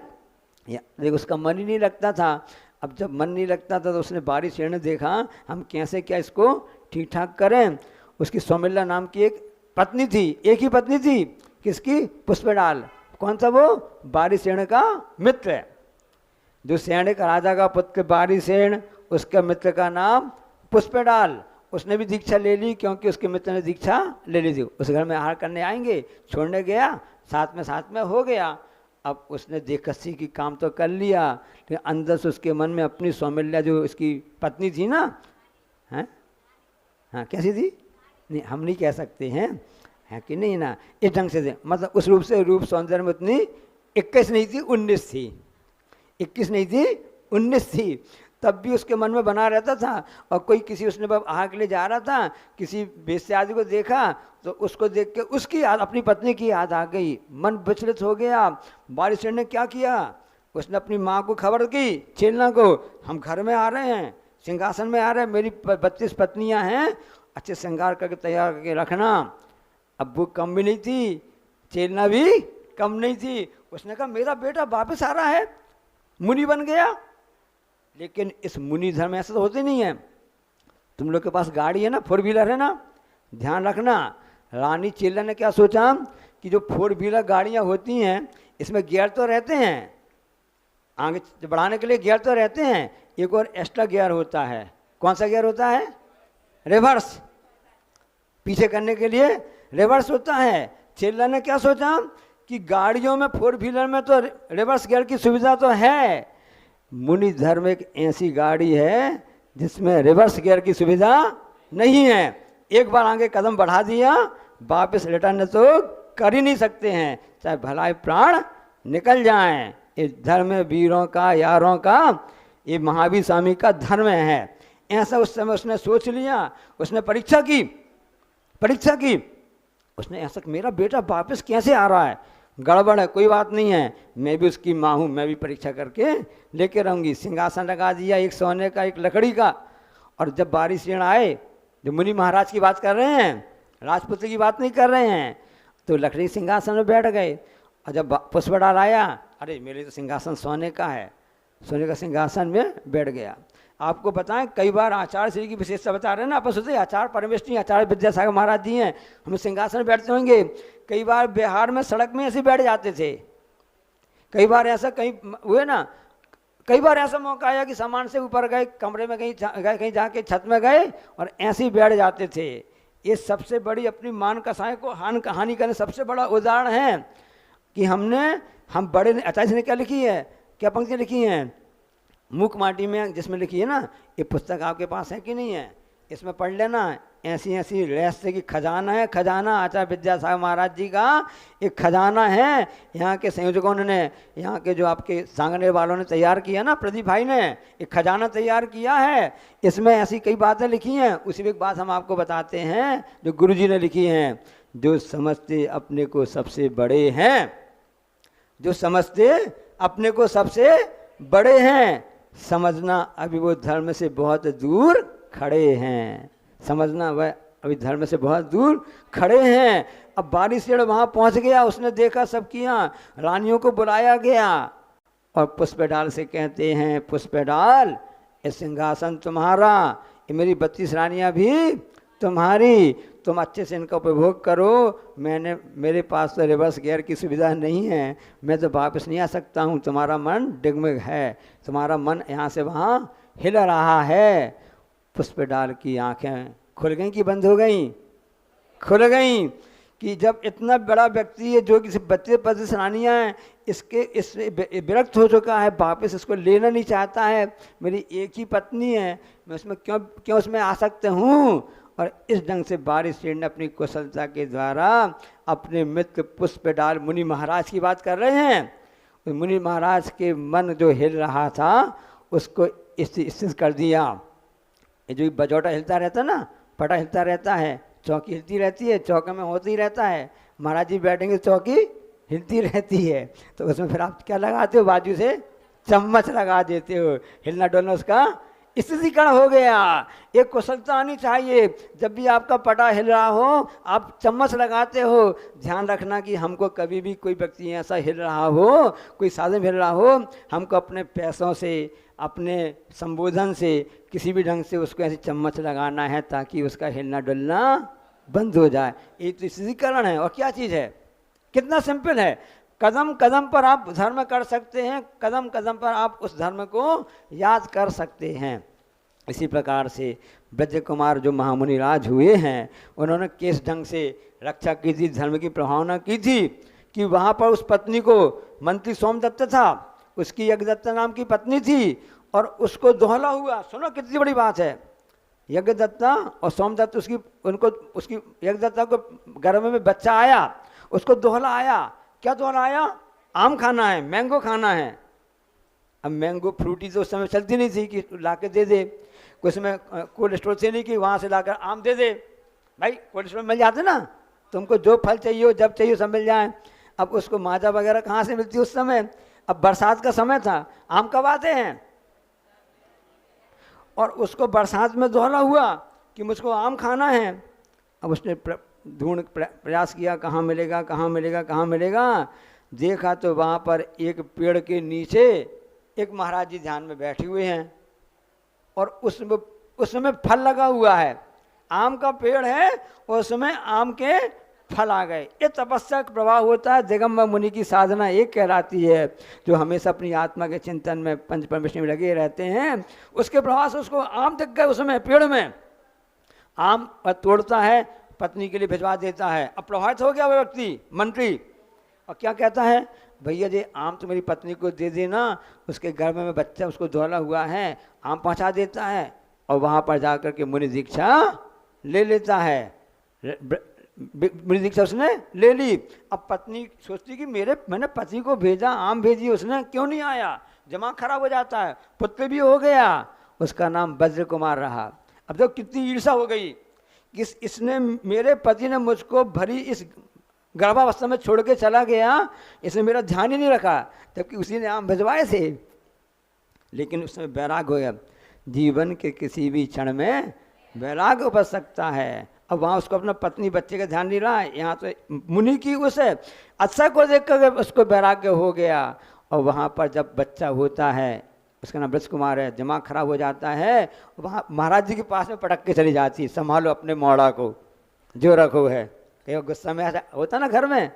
देखो उसका मन ही नहीं लगता था। अब जब मन नहीं लगता था तो उसने बारिसेन ने देखा हम कैसे क्या इसको ठीक ठाक करें। उसकी सौमिल्ला नाम की एक पत्नी थी, एक ही पत्नी थी, किसकी? पुष्पडाल। कौन सा? वो बारिसेन का मित्र है। जो सैनिक राजा का पुत्र बारिसेन, उसके मित्र का नाम पुष्पडाल। उसने भी दीक्षा ले ली क्योंकि उसके मित्र ने दीक्षा ले ली थी। उस घर में आहार करने आएंगे, छोड़ने गया, साथ में हो गया। अब उसने देवकसी की काम तो कर लिया, लेकिन अंदर से उसके मन में अपनी सौमिल्या जो उसकी पत्नी थी ना, हैं, हाँ कैसी थी? नहीं हम नहीं कह सकते हैं, है कि नहीं ना, इस ढंग से मतलब उस रूप से, रूप सौंदर्य में उतनी 21 नहीं थी, 19 थी, 21 नहीं थी, 19 थी। तब भी उसके मन में बना रहता था। और कोई किसी, उसने आहार के लिए जा रहा था, किसी बेश्या आदि को देखा तो उसको देख के उसकी याद, अपनी पत्नी की याद आ गई, मन विचलित हो गया। बारिसेन ने क्या किया, उसने अपनी माँ को खबर की, चेलना को, हम घर में आ रहे हैं, सिंहासन में आ रहे हैं, मेरी 32 पत्नियाँ हैं, अच्छे श्रृंगार करके तैयार करके रखना। अब वो कम भी नहीं थी, चेलना भी कम नहीं थी। उसने कहा मेरा बेटा वापस आ रहा है, मुनि बन गया। लेकिन इस मुनि धर्म ऐसा तो होते नहीं है। तुम लोग के पास गाड़ी है ना, 4 व्हीलर है ना, ध्यान रखना। रानी चेला ने क्या सोचा कि जो 4 व्हीलर गाड़ियाँ होती हैं इसमें गियर तो रहते हैं, आगे बढ़ाने के लिए गियर तो रहते हैं, एक और एक्स्ट्रा गियर होता है। कौन सा गियर होता है? रिवर्स, पीछे करने के लिए रिवर्स होता है। चेला ने क्या सोचा कि गाड़ियों में 4 व्हीलर में तो रिवर्स गियर की सुविधा तो है, मुनि धर्म एक ऐसी गाड़ी है जिसमें रिवर्स गियर की सुविधा नहीं है। एक बार आगे कदम बढ़ा दिया, वापस रिटर्न तो कर ही नहीं सकते हैं, चाहे भलाई प्राण निकल जाएं। इस धर्म वीरों का, यारों का, ये महावीर स्वामी का धर्म है। ऐसा उस समय उसने सोच लिया, उसने परीक्षा की, उसने ऐसा, मेरा बेटा वापस कैसे आ रहा है, गड़बड़ है, कोई बात नहीं है, मैं भी उसकी माँ हूँ, मैं भी परीक्षा करके लेके रहूँगी। सिंहासन लगा दिया, एक सोने का, एक लकड़ी का। और जब बारिसेन आए, जो मुनि महाराज की बात कर रहे हैं, राजपुत्र की बात नहीं कर रहे हैं, तो लकड़ी सिंहासन में बैठ गए। और जब पुष्पडाल आया, अरे मेरे तो सिंहासन सोने का है, सोने का सिंहासन में बैठ गया। आपको बताएं, कई बार आचार्य श्री की विशेषता बता रहे हैं ना, अपन सोचते आचार्य परमेष्ठी, आचार्य विद्यासागर महाराज जी हैं, हम सिंहासन में बैठते होंगे। कई बार बिहार में सड़क में ऐसे बैठ जाते थे, कई बार ऐसा कहीं हुए ना, कई बार ऐसा मौका आया कि सामान से ऊपर गए, कमरे में कहीं जाके छत में गए और ऐसे ही बैठ जाते थे। ये सबसे बड़ी अपनी मान कसाई को हानि करने सबसे बड़ा उदाहरण है कि हम बड़े ने 28 ने क्या लिखी है, क्या पंक्ति लिखी हैं मूक माटी में, जिसमें लिखी है ना, ये पुस्तक आपके पास है कि नहीं है, इसमें पढ़ लेना। ऐसी ऐसी रहस्य की खजाना है, खजाना आचार्य विद्यासागर महाराज जी का एक खजाना है। यहाँ के संयोजकों ने, यहाँ के जो आपके सांगने वालों ने तैयार किया ना, प्रदीप भाई ने एक खजाना तैयार किया है। इसमें ऐसी कई बातें लिखी हैं। उसी में एक बात हम आपको बताते हैं जो गुरु जी ने लिखी हैं, जो समझते अपने को सबसे बड़े हैं, जो समझते अपने को सबसे बड़े हैं, समझना अभी वो धर्म से बहुत दूर खड़े हैं। समझना वह अभी धर्म से बहुत दूर खड़े हैं। अब बारिशेड़ वहाँ पहुँच गया, उसने देखा सबकी यहाँ रानियों को बुलाया गया और पुष्पडाल से कहते हैं, पुष्पडाल ये सिंहासन तुम्हारा, ये मेरी 32 रानियाँ भी तुम्हारी, तुम अच्छे से इनका उपभोग करो। मेरे पास तो रिवर्स गियर की सुविधा नहीं है, मैं तो वापस नहीं आ सकता हूँ। तुम्हारा मन डिगमिग है, तुम्हारा मन यहाँ से वहाँ हिल रहा है। पुष्पडाल की आंखें खुल गईं कि बंद हो गईं? खुल गईं कि जब इतना बड़ा व्यक्ति है जो किसी 32 रानियाँ हैं, इससे विरक्त हो चुका है, वापस इसको लेना नहीं चाहता है। मेरी एक ही पत्नी है, मैं उसमें क्यों उसमें आ सकते हूँ। और इस ढंग से बारिशेड़ ने अपनी कुशलता के द्वारा अपने मित्र पुष्पडाल मुनि महाराज की बात कर रहे हैं, मुनि महाराज के मन जो हिल रहा था उसको स्थिर कर दिया। ये जो बजौटा हिलता रहता ना, पटा हिलता रहता है, चौकी हिलती रहती है, चौके में होती रहता है, महाराज जी बैठेंगे चौकी हिलती रहती है, तो उसमें फिर आप क्या लगाते हो, बाजू से चम्मच लगा देते हो, हिलना डोलना उसका स्थिरीकरण हो गया। एक कुशलता आनी चाहिए, जब भी आपका पटा हिल रहा हो आप चम्मच लगाते हो। ध्यान रखना कि हमको कभी भी कोई व्यक्ति ऐसा हिल रहा हो, कोई साधन हिल रहा हो, हमको अपने पैसों से, अपने संबोधन से, किसी भी ढंग से उसको ऐसे चम्मच लगाना है ताकि उसका हिलना डुलना बंद हो जाए। ये तो स्थिरीकरण है। और क्या चीज़ है, कितना सिंपल है। कदम कदम पर आप धर्म कर सकते हैं, कदम कदम पर आप उस धर्म को याद कर सकते हैं। इसी प्रकार से ब्रज कुमार जो महामुनि राज हुए हैं, उन्होंने किस ढंग से रक्षा की थी, धर्म की प्रभावना की थी कि वहाँ पर उस पत्नी को, मंत्री सोमदत्त था, उसकी यज्ञदत्ता नाम की पत्नी थी और उसको दोहला हुआ। सुनो कितनी बड़ी बात है, यज्ञदत्ता और सोमदत्त उसकी यज्ञदत्ता को गर्भ में बच्चा आया, उसको दोहला आया। क्या दोहला आया? आम खाना है, मैंगो खाना है। अब मैंगो फ्रूटी तो उस समय चलती नहीं थी कि ला के दे दे, कुछ में कोल्ड स्टोर से नहीं कि वहाँ से लाकर आम दे दे। भाई कोल्ड स्टोर मिल जाते ना, तुमको जो फल चाहिए हो, जब चाहिए सब मिल जाए। अब उसको माजा वगैरह कहाँ से मिलती उस समय? अब बरसात का समय था, आम कब आते हैं? और उसको बरसात में दोहला हुआ कि मुझको आम खाना है। अब उसने ढूंढ प्रयास किया, कहाँ मिलेगा, कहाँ मिलेगा, कहाँ मिलेगा। देखा तो वहाँ पर एक पेड़ के नीचे एक महाराज जी ध्यान में बैठे हुए हैं और उसमें फल लगा हुआ है, आम का पेड़ है और उसमें आम के फल आ गए। ये तपस्या का प्रभाव होता है। दिगंबर मुनि की साधना एक कहलाती है, जो हमेशा अपनी आत्मा के चिंतन में पंच परमेश्वर में लगे रहते हैं। उसके प्रभाव से उसको आम दिख गए, उसमें पेड़ में आम तोड़ता है, पत्नी के लिए भिजवा देता है। अब प्रभावित हो गया वो व्यक्ति, मंत्री, और क्या कहता है, भैया जी आम तो मेरी पत्नी को दे देना, उसके गर्भ में बच्चा उसको दोहला हुआ है, आम पहुंचा देता है। और वहाँ पर जाकर के मुनि दीक्षा ले लेता है। मुनि दीक्षा उसने ले ली। अब पत्नी सोचती कि मैंने पति को भेजा, आम भेजी, उसने क्यों नहीं आया, दिमाग खराब हो जाता है। पुत्र भी हो गया, उसका नाम वज्र कुमार रहा। अब तो कितनी ईर्षा हो गई कि इसने, मेरे पति ने मुझको भरी इस गर्भावस्था में छोड़ के चला गया, इसने मेरा ध्यान ही नहीं रखा, जबकि उसी ने आम भिजवाए थे। लेकिन उसमें वैराग हो गया। जीवन के किसी भी क्षण में वैराग उपज सकता है। अब वहाँ उसको अपना पत्नी बच्चे का ध्यान नहीं रहा है, यहाँ तो मुनि की उस अच्छा को देख कर उसको वैराग्य हो गया। और वहाँ पर जब बच्चा होता है, उसका नाम ब्रज कुमार है, दिमाग खराब हो जाता है, वहाँ महाराज जी के पास में पटक के चली जाती, संभालो अपने मोड़ा को जो रखो है। कहीं गुस्सा में ऐसा होता ना घर में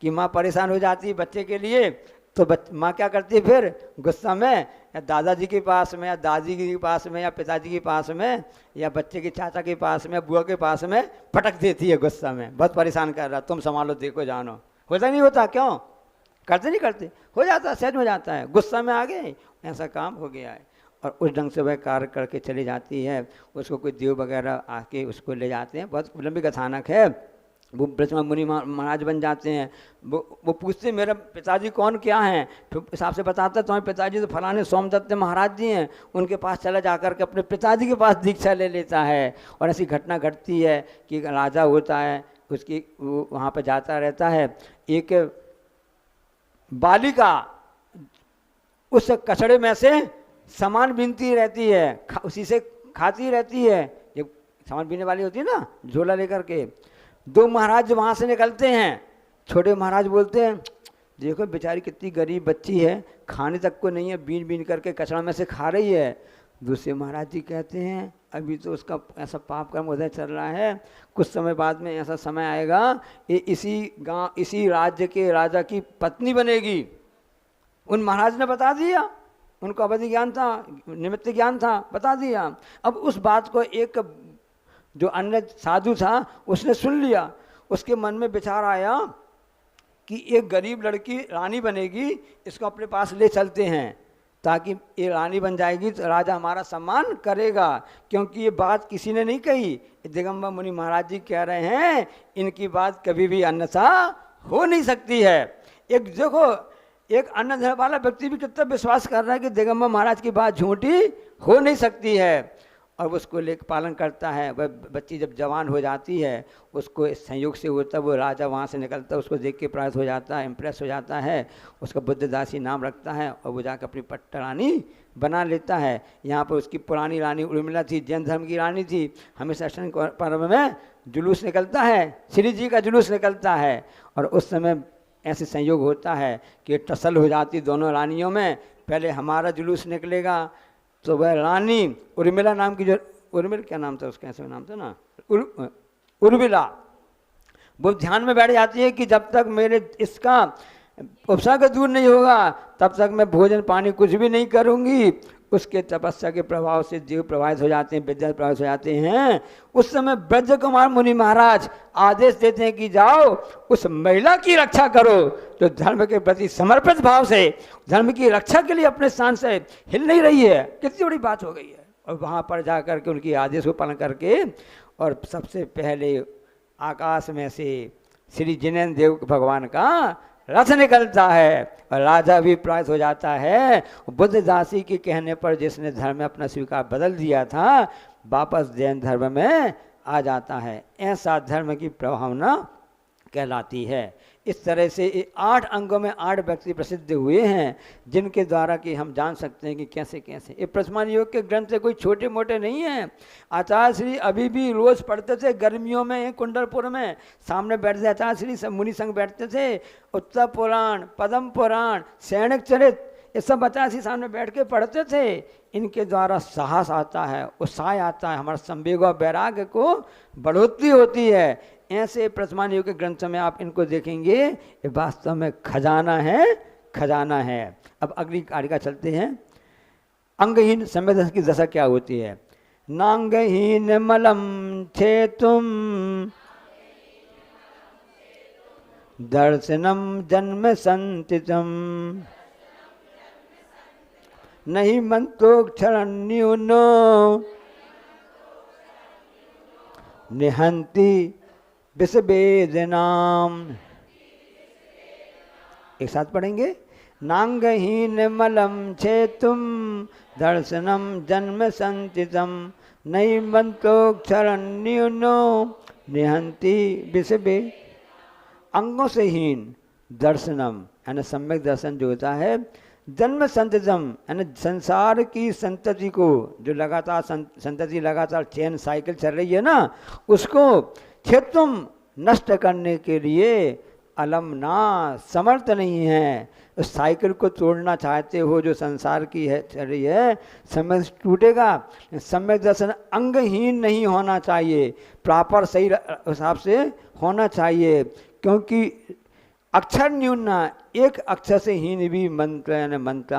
कि माँ परेशान हो जाती है बच्चे के लिए, तो माँ क्या करती है फिर गुस्सा में, या दादाजी के पास में, या दादी के पास में, या पिताजी के पास में, या बच्चे के चाचा के पास में, बुआ के पास में पटक देती है गुस्सा में, बहुत परेशान कर रहा, तुम संभालो, देखो जानो। होता नहीं होता? क्यों? करते नहीं करते, हो जाता है, सहज हो जाता है, गुस्सा में आ गए, ऐसा काम हो गया है, और उस ढंग से वह कार्य करके चली जाती है। उसको कोई देव वगैरह आके उसको ले जाते हैं, बहुत लंबी कथानक है। वो ब्रजमा मुनि महाराज बन जाते हैं। वो पूछते मेरे पिताजी कौन क्या हैं, फिर हिसाब से बताता तुम्हारे पिताजी तो फलाने सोमदत्त महाराज जी हैं। उनके पास चला जाकर के अपने पिताजी के पास दीक्षा ले लेता है। और ऐसी घटना घटती है कि राजा होता है, उसकी वो वहाँ पर जाता रहता है। एक बालिका उस कचड़े में से सामान बीनती रहती है, उसी से खाती रहती है। जब सामान बीनने वाली होती है ना, झोला लेकर के, दो महाराज वहाँ से निकलते हैं। छोटे महाराज बोलते हैं देखो बेचारी कितनी गरीब बच्ची है, खाने तक को नहीं है, बीन बीन करके कचड़ा में से खा रही है। दूसरे महाराज जी कहते हैं अभी तो उसका ऐसा पाप कर्म उदय चल रहा है, कुछ समय बाद में ऐसा समय आएगा ये इसी गांव इसी राज्य के राजा की पत्नी बनेगी। उन महाराज ने बता दिया, उनको अवधि ज्ञान था, निमित्त ज्ञान था, बता दिया। अब उस बात को एक जो अन्य साधु था उसने सुन लिया। उसके मन में विचार आया कि एक गरीब लड़की रानी बनेगी, इसको अपने पास ले चलते हैं, ताकि ये रानी बन जाएगी तो राजा हमारा सम्मान करेगा। क्योंकि ये बात किसी ने नहीं कही, दिगंबर मुनि महाराज जी कह रहे हैं, इनकी बात कभी भी अन्यथा हो नहीं सकती है। एक देखो, एक अन्न देने वाला व्यक्ति भी कितना विश्वास कर रहा है कि दिगंबर महाराज की बात झूठी हो नहीं सकती है, और उसको लेकर पालन करता है। वह बच्ची जब जवान हो जाती है, उसको संयोग से होता है, वो राजा वहाँ से निकलता है, उसको देख के प्रयास हो जाता है, इम्प्रेस हो जाता है, उसका बुद्धदासी नाम रखता है, और वो जाकर अपनी पट्ट रानी बना लेता है। यहाँ पर उसकी पुरानी रानी उर्मिला थी, जैन धर्म की रानी थी। हमेशा अष्टमी पर्व में जुलूस निकलता है, श्री जी का जुलूस निकलता है, और उस समय ऐसे संयोग होता है कि टसल हो जाती दोनों रानियों में। पहले हमारा जुलूस निकलेगा, तो वह रानी उर्मिला नाम की, जो उर्मिला क्या नाम था उसका, ऐसे नाम था ना, उर्मिला, वो ध्यान में बैठ जाती है कि जब तक मेरे इसका उपसर्ग दूर नहीं होगा तब तक मैं भोजन पानी कुछ भी नहीं करूँगी। उसके तपस्या के प्रभाव से जीव प्रभावित हो जाते हैं, विद्या प्रभावित हो जाते हैं। उस समय ब्रज कुमार मुनि महाराज आदेश देते हैं कि जाओ उस महिला की रक्षा करो जो धर्म के प्रति समर्पित भाव से धर्म की रक्षा के लिए अपने स्थान से हिल नहीं रही है। कितनी बड़ी बात हो गई है। और वहाँ पर जा कर के उनकी आदेश को पालन करके, और सबसे पहले आकाश में से श्री जिनेन्द्र देव भगवान का रथ निकलता है, और राजा भी प्राप्त हो जाता है। बुद्धदासी के कहने पर जिसने धर्म में अपना स्वीकार बदल दिया था, वापस जैन धर्म में आ जाता है। ऐसा धर्म की प्रभावना कहलाती है। इस तरह से 8 अंगों में 8 व्यक्ति प्रसिद्ध हुए हैं, जिनके द्वारा कि हम जान सकते हैं कि कैसे कैसे। ये प्रथमान योग के ग्रंथ से कोई छोटे मोटे नहीं हैं। आचार्य श्री अभी भी रोज़ पढ़ते थे, गर्मियों में कुंडलपुर में सामने बैठते, आचार्य श्री सब मुनि संग बैठते थे। उत्तर पुराण, पद्म पुराण, सैनिक चरित, ये सब आचार्य श्री सामने बैठ के पढ़ते थे। इनके द्वारा साहस आता है, उत्साह आता है, हमारा संवेग और वैराग्य को बढ़ोतरी होती है। ऐसे प्रथमान युग के ग्रंथ में आप इनको देखेंगे, ये वास्तव में खजाना है, खजाना है। अब अगली कारिका चलते हैं। अंगहीन संवेदन की दशा क्या होती है। नांगहीन मलम थे तुम दर्शनम जन्म संतितम नहीं मंत्रोक्षरण्युनो निहंति विषवेदनाम। एक साथ पढ़ेंगे। नांगहीन मलम छे तुम दर्शनम जन्म संतितम नहीं मंत्रोक्षरण्युनो निहंति विषवे। अंगों से हीन दर्शनम यानी सम्यक दर्शन जो होता है, जन्म संततम यानी संसार की संतति को, जो लगातार संतति लगातार चैन साइकिल चल रही है ना, उसको तुम नष्ट करने के लिए अलम ना समर्थ नहीं है। उस साइकिल को तोड़ना चाहते हो जो संसार की है चल रही है, समय टूटेगा। सम्यक दर्शन अंगहीन नहीं होना चाहिए, प्रॉपर सही हिसाब से होना चाहिए। क्योंकि अक्षर न्यूना, एक अक्षर से हीन भी मंत्र यानी मंत्र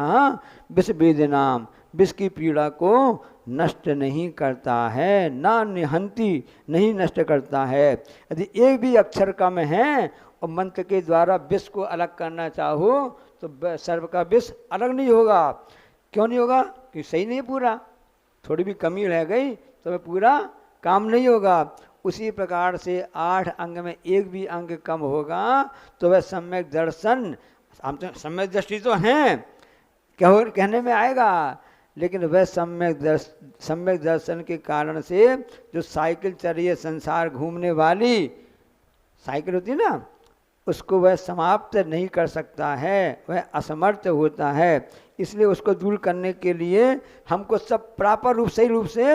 विष वेदनाम, विष की पीड़ा को नष्ट नहीं करता है, ना निहंती नहीं नष्ट करता है। यदि एक भी अक्षर कम है और मंत्र के द्वारा विष को अलग करना चाहो तो सर्प का विष अलग नहीं होगा। क्यों नहीं होगा? कि सही नहीं पूरा, थोड़ी भी कमी रह गई तो वह पूरा काम नहीं होगा। उसी प्रकार से 8 अंग में एक भी अंग कम होगा तो वह सम्यक दर्शन, हम तो सम्यक दृष्टि तो हैं कहने में आएगा, लेकिन वह सम्यक दर्शन के कारण से जो साइकिल चल रही है, संसार घूमने वाली साइकिल होती है ना, उसको वह समाप्त नहीं कर सकता है, वह असमर्थ होता है। इसलिए उसको दूर करने के लिए हमको सब प्रॉपर रूप सही रूप से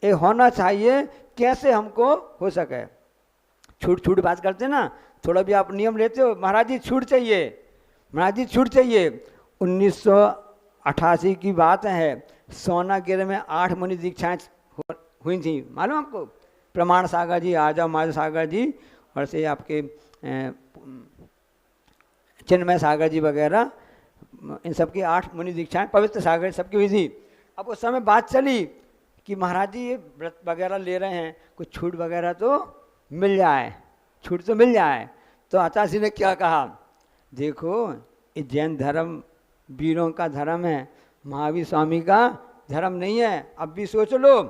ये होना चाहिए। कैसे हमको हो सके? छूट बात करते ना, थोड़ा भी आप नियम लेते हो, महाराज जी छूट चाहिए, महाराज जी छूट चाहिए। 1988 की बात है, सोनागिर में 8 मुनि दीक्षाएं हुई थी, मालूम आपको? प्रमाण सागर जी, आजा माधव सागर जी, और से आपके चिन्मय सागर जी वगैरह, इन सब की 8 मुनि दीक्षाएं, पवित्र सागर सबकी हुई थी। अब उस समय बात चली कि महाराज जी ये व्रत वगैरह ले रहे हैं, कुछ छूट वगैरह तो मिल जाए, छूट तो मिल जाए। तो आचार्य जी ने क्या कहा? देखो ये जैन धर्म वीरों का धर्म है, महावीर स्वामी का धर्म नहीं है। अब भी सोच लो,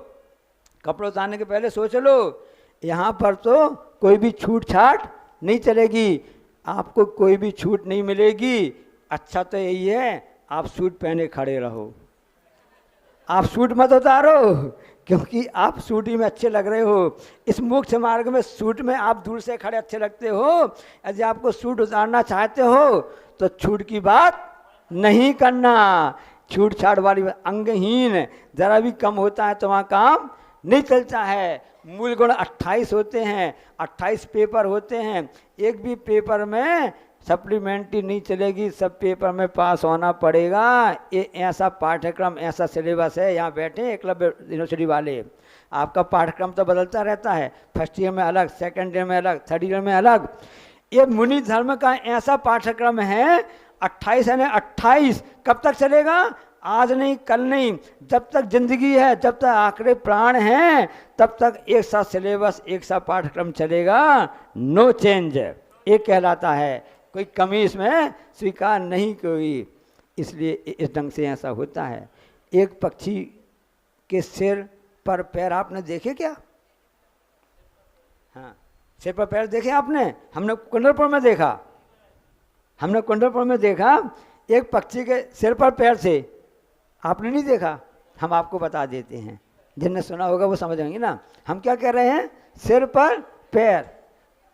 कपड़े उतारने के पहले सोच लो, यहाँ पर तो कोई भी छूट छाट नहीं चलेगी, आपको कोई भी छूट नहीं मिलेगी। अच्छा तो यही है आप सूट पहने खड़े रहो, आप सूट मत उतारो, क्योंकि आप सूट ही में अच्छे लग रहे हो। इस मोक्ष मार्ग में सूट में आप दूर से खड़े अच्छे लगते हो। यदि आपको सूट उतारना चाहते हो तो छूट की बात नहीं करना, छूट छाट वाली अंगहीन जरा भी कम होता है तो वहाँ काम नहीं चलता है। मूल गुण 28 होते हैं, 28 पेपर होते हैं, एक भी पेपर में सप्लीमेंट्री नहीं चलेगी, सब पेपर में पास होना पड़ेगा। ये ऐसा पाठ्यक्रम, ऐसा सिलेबस है। यहाँ बैठे एकलव्य यूनिवर्सिटी वाले, आपका पाठ्यक्रम तो बदलता रहता है, फर्स्ट ईयर में अलग, सेकंड ईयर में अलग, थर्ड ईयर में अलग। ये मुनि धर्म का ऐसा पाठ्यक्रम है, 28 है ना 28, कब तक चलेगा? आज नहीं, कल नहीं, जब तक जिंदगी है, जब तक आखिरी प्राण हैं, तब तक एक साथ सिलेबस, एक साथ पाठ्यक्रम चलेगा, नो चेंज, एक कहलाता है। कोई कमी इसमें स्वीकार नहीं कोई। इसलिए इस ढंग से ऐसा होता है। एक पक्षी के सिर पर पैर आपने देखे क्या? हाँ, सिर पर पैर देखे आपने? हमने कुंडलपुर में देखा, हमने कुंडलपुर में देखा एक पक्षी के सिर पर पैर थे। आपने नहीं देखा? हम आपको बता देते हैं, जिनने सुना होगा वो समझेंगे ना। हम क्या कह रहे हैं? सिर पर पैर।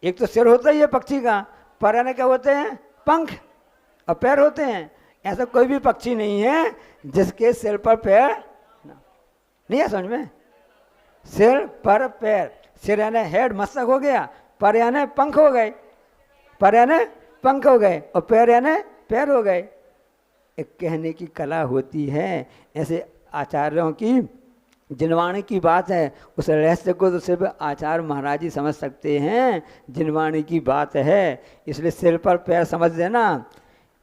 एक तो सिर होता ही है पक्षी का, पर यानी क्या होते हैं? पंख और पैर होते हैं। ऐसा कोई भी पक्षी नहीं है जिसके सिर पर पैर नहीं है। समझ में? सिर पर पैर, सिर यानी हेड, मस्तक हो गया, पर यानी पंख हो गए, पर यानी पंख हो गए, और पैर यानी पैर हो गए। एक कहने की कला होती है। ऐसे आचार्यों की जिनवाणी की बात है, उस रहस्य को तो सिर्फ आचार्य महाराज ही समझ सकते हैं। जिनवाणी की बात है, इसलिए सिर पर पैर समझ देना।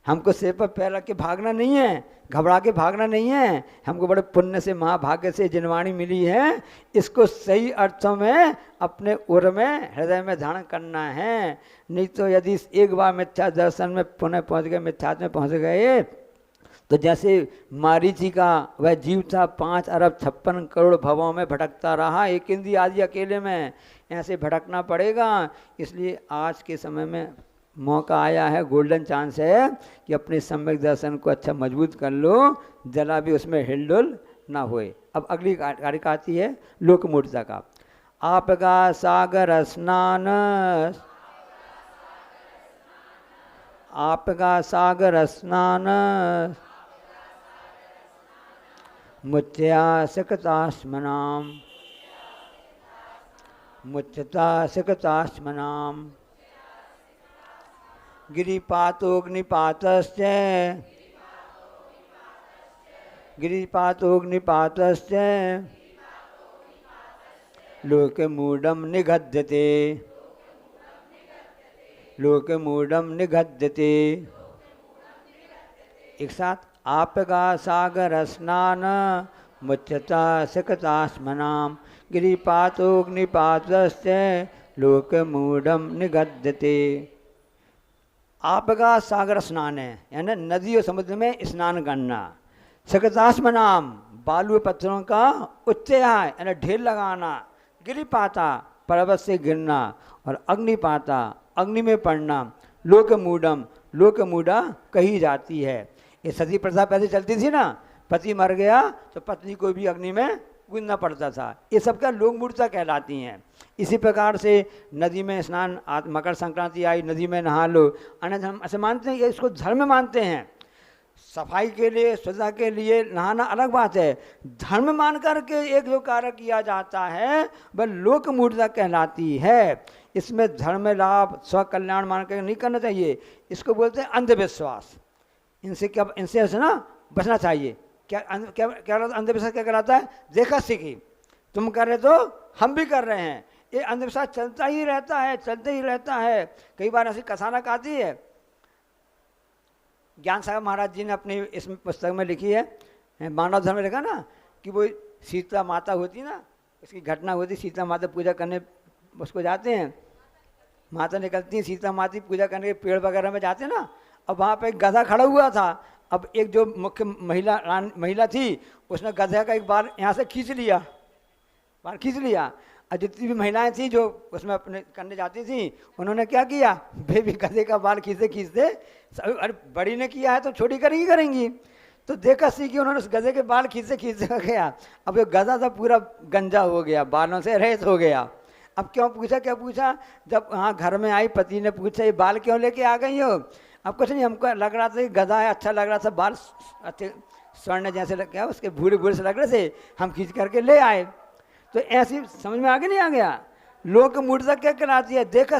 हमको सिर पर पैर रख के भागना नहीं है, घबरा के भागना नहीं है। हमको बड़े पुण्य से, महाभाग्य से जिनवाणी मिली है। इसको सही अर्थों में अपने उर में, हृदय में धारण करना है। नहीं तो यदि एक बार मिथ्या दर्शन में पुनः पहुँच गए, मिथ्यात्व में पहुँच गए, तो जैसे मारीची का वह जीव था 5 अरब 56 करोड़ भवों में भटकता रहा, एक इंद्रिय आदि अकेले में, ऐसे भटकना पड़ेगा। इसलिए आज के समय में मौका आया है, गोल्डन चांस है कि अपने सम्यक दर्शन को अच्छा मजबूत कर लो, जरा भी उसमें हिलडुल ना होए। अब अगली कारिका आती है लोकमूर्ता का। आपका सागर स्नान, आपका सागर स्नान, मुच्चया सिकतास्मनाम, मुच्चता सिकतास्मनाम, गिरिपातोऽग्निपातश्च, गिरिपातोऽग्निपातश्च लोकमूढं निगद्यते, लोकमूढं निगद्यते। एक साथ, आपका सागर स्नान, मुच्यता सिकतास्मनाम, गिरिपातोऽग्निपातश्च लोकमूढं निगद्यते। आपका सागर स्नान है, यानी नदी और समुद्र में स्नान करना। सकतास्म नाम, बालू पत्थरों का उच्चया, यानी ढेर लगाना। गिरिपाता, पर्वत से गिरना। और अग्निपाता, अग्नि में पड़ना। लोकमूढ़म, लोकमूढ़ा कही जाती है। ये सती प्रथा पहले चलती थी ना, पति मर गया तो पत्नी को भी अग्नि में कूदना पड़ता था। ये सब क्या लोकमूढ़ता कहलाती हैं। इसी प्रकार से नदी में स्नान, मकर संक्रांति आई, नदी में नहा लो। अन्य हम ऐसे मानते हैं, ये इसको धर्म मानते हैं। सफाई के लिए, स्वच्छता के लिए नहाना अलग बात है। धर्म मान करके एक जो कार्य किया जाता है वह लोकमूढ़ता कहलाती है। इसमें धर्म लाभ, स्वकल्याण मान कर नहीं करना चाहिए। इसको बोलते हैं अंधविश्वास। इनसे क्या, इनसे ऐसे ना बचना चाहिए। क्या क्या क्या अंधविश्वास क्या कहलाता है? देखा सीखी, तुम कर रहे तो हम भी कर रहे हैं। ये अंधविश्वास चलता ही रहता है, चलते ही रहता है। कई बार ऐसी कथानक आती है। ज्ञान सागर महाराज जी ने अपनी इस पुस्तक में लिखी है, मानव धर्म में लिखा ना, कि वो सीता माता होती ना, इसकी घटना होती, सीता माता पूजा करने उसको जाते हैं, माता निकलती है, सीता माता पूजा करने के पेड़ वगैरह में जाते हैं ना। अब वहाँ पे एक गधा खड़ा हुआ था। अब एक जो मुख्य महिला थी, उसने गधे का एक बार यहाँ से खींच लिया, बार खींच लिया। और जितनी भी महिलाएं थी जो उसमें अपने करने जाती थी, उन्होंने क्या किया, वे भी गधे का बाल खींचते खींचते, अरे बड़ी ने किया है तो छोटी करेंगी। तो देखा सीखी, उन्होंने उस गधे के बाल खींचते खींचते गया। अब ये गधा था पूरा गंजा हो गया, बालों से रहित हो गया। अब क्यों पूछा, क्या पूछा? जब हाँ घर में आई, पति ने पूछा ये बाल क्यों लेके आ गई हो? अब कुछ नहीं, हमको लग रहा था कि गधा है, अच्छा लग रहा था, बाल अच्छे स्वर्ण जैसे लग गया, उसके भूरे भूरे से लग रहे थे, हम खींच करके ले आए। तो ऐसी समझ में आगे नहीं आ गया। लोकमूढ़ता क्या कहलाती है? देखा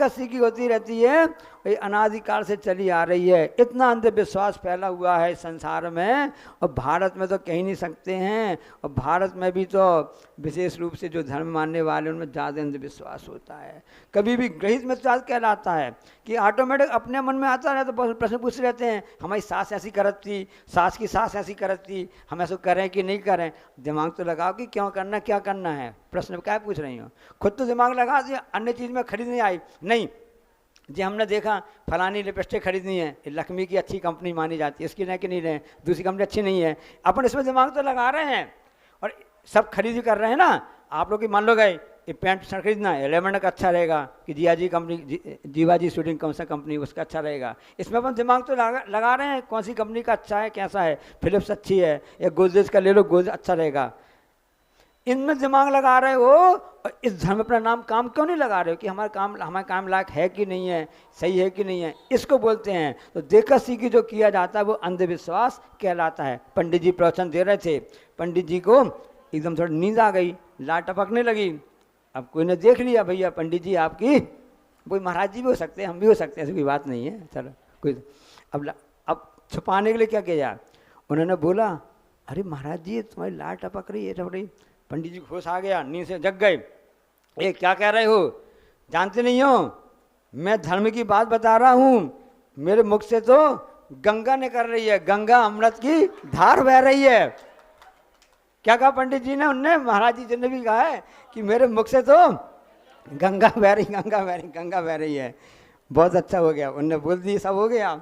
सीखी होती रहती है, ये अनादिकाल से चली आ रही है। इतना अंधविश्वास फैला हुआ है संसार में, और भारत में तो कह नहीं सकते हैं। और भारत में भी तो विशेष रूप से जो धर्म मानने वाले उनमें ज़्यादा अंधविश्वास होता है। कभी भी ग्रहित विश्वास कहलाता है कि ऑटोमेटिक अपने मन में आता है, तो प्रश्न पूछ रहते हैं, हमारी सास ऐसी करत थी, सास की सास ऐसी करत थी, हम ऐसा करें कि नहीं करें? दिमाग तो लगाओ कि क्यों करना, क्या करना है। प्रश्न क्या पूछ रही हो? खुद तो दिमाग लगा दिया, अन्य चीज़ में खरीदने आई नहीं जी, हमने देखा फलानी लिपस्टिक खरीदनी है, लक्ष्मी की अच्छी कंपनी मानी जाती है, इसकी नहीं कि नहीं रहे, दूसरी कंपनी अच्छी नहीं है। अपन इसमें दिमाग तो लगा रहे हैं और सब खरीद कर रहे हैं ना। आप लोग की मान लो गए ये पैंट शर्ट खरीदना है, 11 का अच्छा रहेगा कि जियाजी कंपनी, जीवाजी शूटिंग कौन सा कंपनी, उसका अच्छा रहेगा। इसमें अपन दिमाग तो लगा रहे हैं कौन सी कंपनी का अच्छा है, कैसा है, फिलिप्स अच्छी है या गोदरेज का ले लो, गोदरेज अच्छा रहेगा। इनमें दिमाग लगा रहे हो और इस धर्म अपना नाम काम क्यों नहीं लगा रहे हो कि हमारे काम लायक है कि नहीं है, सही है कि नहीं है, इसको बोलते हैं। तो देखा सीखी जो किया जाता है वो अंधविश्वास कहलाता है। पंडित जी प्रवचन दे रहे थे, पंडित जी को एकदम थोड़ी नींद आ गई, लाट टपकने लगी। अब कोई ने देख लिया, भैया पंडित जी आपकी, कोई महाराज जी भी हो सकते हैं, हम भी हो सकते हैं, ऐसी कोई बात नहीं है, चलो कोई। अब छुपाने के लिए क्या किया, उन्होंने बोला अरे महाराज जी तुम्हारी लाट टपक रही है, टपक रही। पंडित जी होश आ गया, नींद से जग गए। ये क्या कह रहे हो, जानते नहीं हो मैं धर्म की बात बता रहा हूँ, मेरे मुख से तो गंगा निकल रही है, गंगा अमृत की धार बह रही है। क्या कहा पंडित जी ने? उनने महाराज जी ने भी कहा है कि मेरे मुख से तो गंगा बह रही है। बहुत अच्छा हो गया, उनने बोल दी, सब हो गया।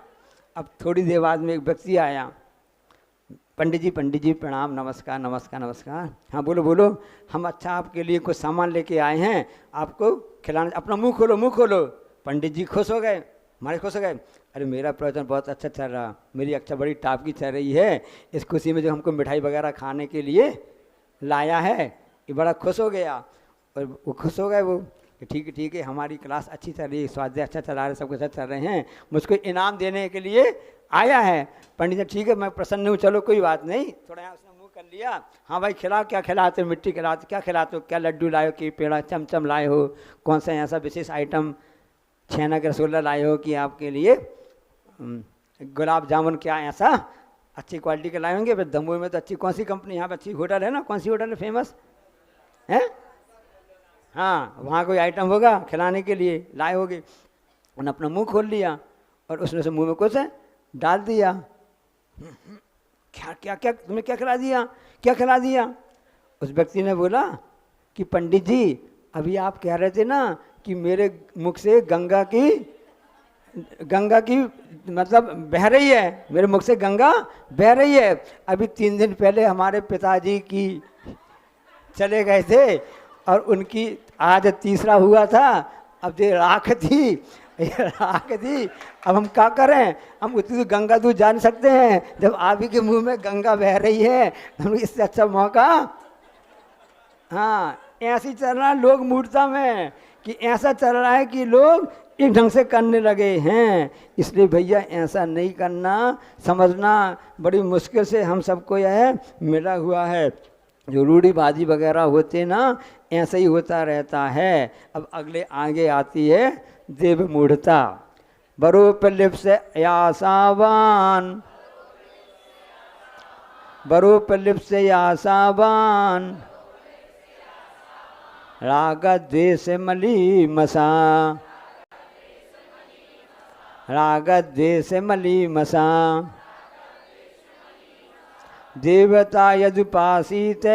अब थोड़ी देर बाद में एक व्यक्ति आया, पंडित जी प्रणाम, नमस्कार नमस्कार नमस्कार। हाँ बोलो, हम अच्छा आपके लिए कुछ सामान लेके आए हैं, आपको खिलाने, अपना मुंह खोलो। पंडित जी खुश हो गए, हमारे खुश हो गए। अरे मेरा प्रवचन बहुत अच्छा चल रहा, मेरी अच्छा बड़ी टाप की चल रही है, इस खुशी में जो हमको मिठाई वगैरह खाने के लिए लाया है, ये बड़ा खुश हो गया। और वो खुश हो गए वो, ठीक है हमारी क्लास अच्छी चल रही है, स्वाध्याय अच्छा चला रहे, सब कुछ अच्छा चल रहे हैं, मुझको इनाम देने के लिए आया है। पंडित जी ठीक है मैं प्रसन्न हूँ, चलो कोई बात नहीं। थोड़ा यहाँ उसने मुँह कर लिया, हाँ भाई खिलाओ, क्या खिलाते हो, मिट्टी खिलाते, क्या खिलाते हो, क्या लड्डू लाए हो कि पेड़ा चमचम लाए हो, कौन सा ऐसा विशेष आइटम, छेना का रसगुल्ला लाए हो कि आपके लिए गुलाब जामुन, क्या ऐसा अच्छी क्वालिटी के लाए होंगे। फिर दमोह में तो अच्छी कौन सी कंपनी, यहाँ पर अच्छी होटल है ना, कौन सी होटल है फेमस है, हाँ वहाँ कोई आइटम होगा खिलाने के लिए लाए होगे। उन्होंने अपना मुंह खोल लिया और उसने से मुंह में कुछ डाल दिया। क्या तुमने क्या खिला दिया? उस व्यक्ति ने बोला कि पंडित जी अभी आप कह रहे थे ना कि मेरे मुख से गंगा की गंगा की मतलब बह रही है, मेरे मुख से गंगा बह रही है। अभी 3 दिन पहले हमारे पिताजी की चले गए थे और उनकी आज तीसरा हुआ था। अब ये राख थी, ये राख थी। अब हम क्या करें, हम उतनी तो गंगा दूध जान सकते हैं। जब आप ही के मुंह में गंगा बह रही है, हम इससे अच्छा मौका। हाँ, ऐसी चल रहा है लोग मूर्ता में, कि ऐसा चल रहा है कि लोग एक ढंग से करने लगे हैं। इसलिए भैया ऐसा नहीं करना, समझना बड़ी मुश्किल से हम सबको यह मिला हुआ है। जो रूढ़ीबाजी वगैरह होते ना, ऐसा ही होता रहता है। अब अगले आगे आती है देव मूढ़ता। बरोपलिप से आशावान, बरोपलिप से आशावान, राग द्वेष मली मसा, राग द्वेष मली मसा, देवता यदुपासीत,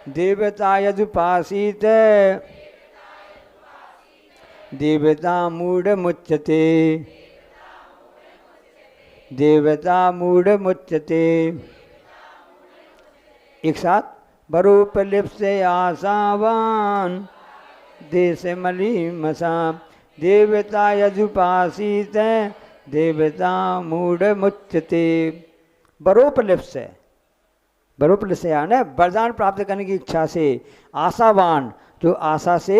देवता यदुपासीत, देवता मूढ़ मुच्यते, देवता मूढ़ मुच्यते। एक साथ, बरूपलिप से आशावान, देश मलीमसा, देवता यदुपासीत, देवता मूढ़ मुच्यते। बरोपलिप से, बरोपलिप से यानी वरदान प्राप्त करने की इच्छा से, आशावान जो आशा से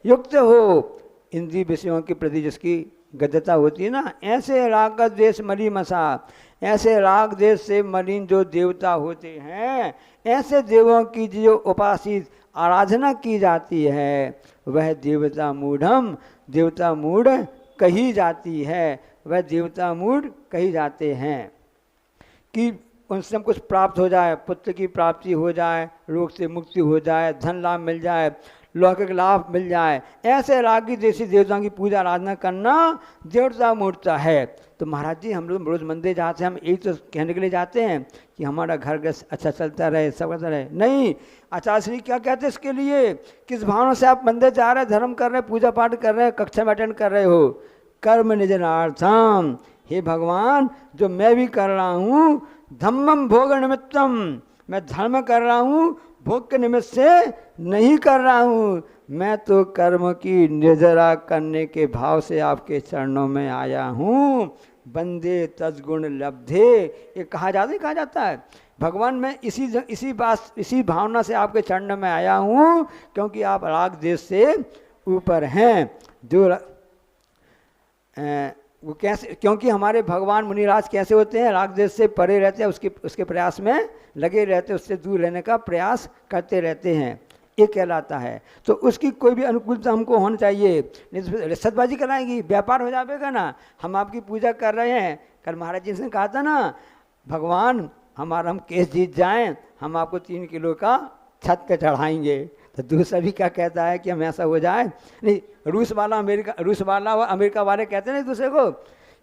युक्त हो, इंद्रिय विषयों के प्रति जिसकी गद्यता होती है ना, ऐसे राग द्वेष मलीमसा, ऐसे राग द्वेष से मलिन जो देवता होते हैं, ऐसे देवों की जो उपासित आराधना की जाती है, वह देवता मूढ़म, देवता मूढ़ कही जाती है, वह देवता मूढ़ कही जाते हैं। कि उनसे हम कुछ प्राप्त हो जाए, पुत्र की प्राप्ति हो जाए, रोग से मुक्ति हो जाए, धन लाभ मिल जाए, लौकिक लाभ मिल जाए, ऐसे रागी देशी देवताओं की पूजा आराधना करना देवता मूर्ता है। तो महाराज जी हम लोग रोज मंदिर जाते हैं, हम यही तो कहने के लिए जाते हैं कि हमारा घर गृहस्थ अच्छा चलता रहे, सब अच्छा रहे। नहीं, आचार्य श्री क्या कहते हैं इसके लिए, किस भावना से आप मंदिर जा रहे हैं, धर्म कर रहे हैं, पूजा पाठ कर रहे हैं, कक्षा में अटेंड कर रहे हो। कर्म निजनार्थम, हे भगवान जो मैं भी कर रहा हूँ, धम्मम भोग निमित्तम, मैं धर्म कर रहा हूँ, भोग के निमित्त से नहीं कर रहा हूँ। मैं तो कर्म की निर्जरा करने के भाव से आपके चरणों में आया हूँ। बंदे तजगुण लब्धे, ये कहा जाता है भगवान मैं इसी भावना से आपके चरणों में आया हूँ, क्योंकि आप राग देश से ऊपर हैं। जो वो कैसे, क्योंकि हमारे भगवान मुनिराज कैसे होते हैं, राग देश से परे रहते हैं, उसके प्रयास में लगे रहते हैं, उससे दूर रहने का प्रयास करते रहते हैं, ये कहलाता है। तो उसकी कोई भी अनुकूलता हमको होनी चाहिए। सतबाजी कराएंगी, व्यापार हो जाएगा ना। हम आपकी पूजा कर रहे हैं, कल महाराज जी ने कहा था ना, भगवान हम केस जीत जाएं, हम आपको 3 किलो का छत पे चढ़ाएंगे। तो दूसरा भी क्या कहता है कि हम ऐसा हो जाए। नहीं, रूस वाला और अमेरिका वाले कहते हैं ना दूसरे को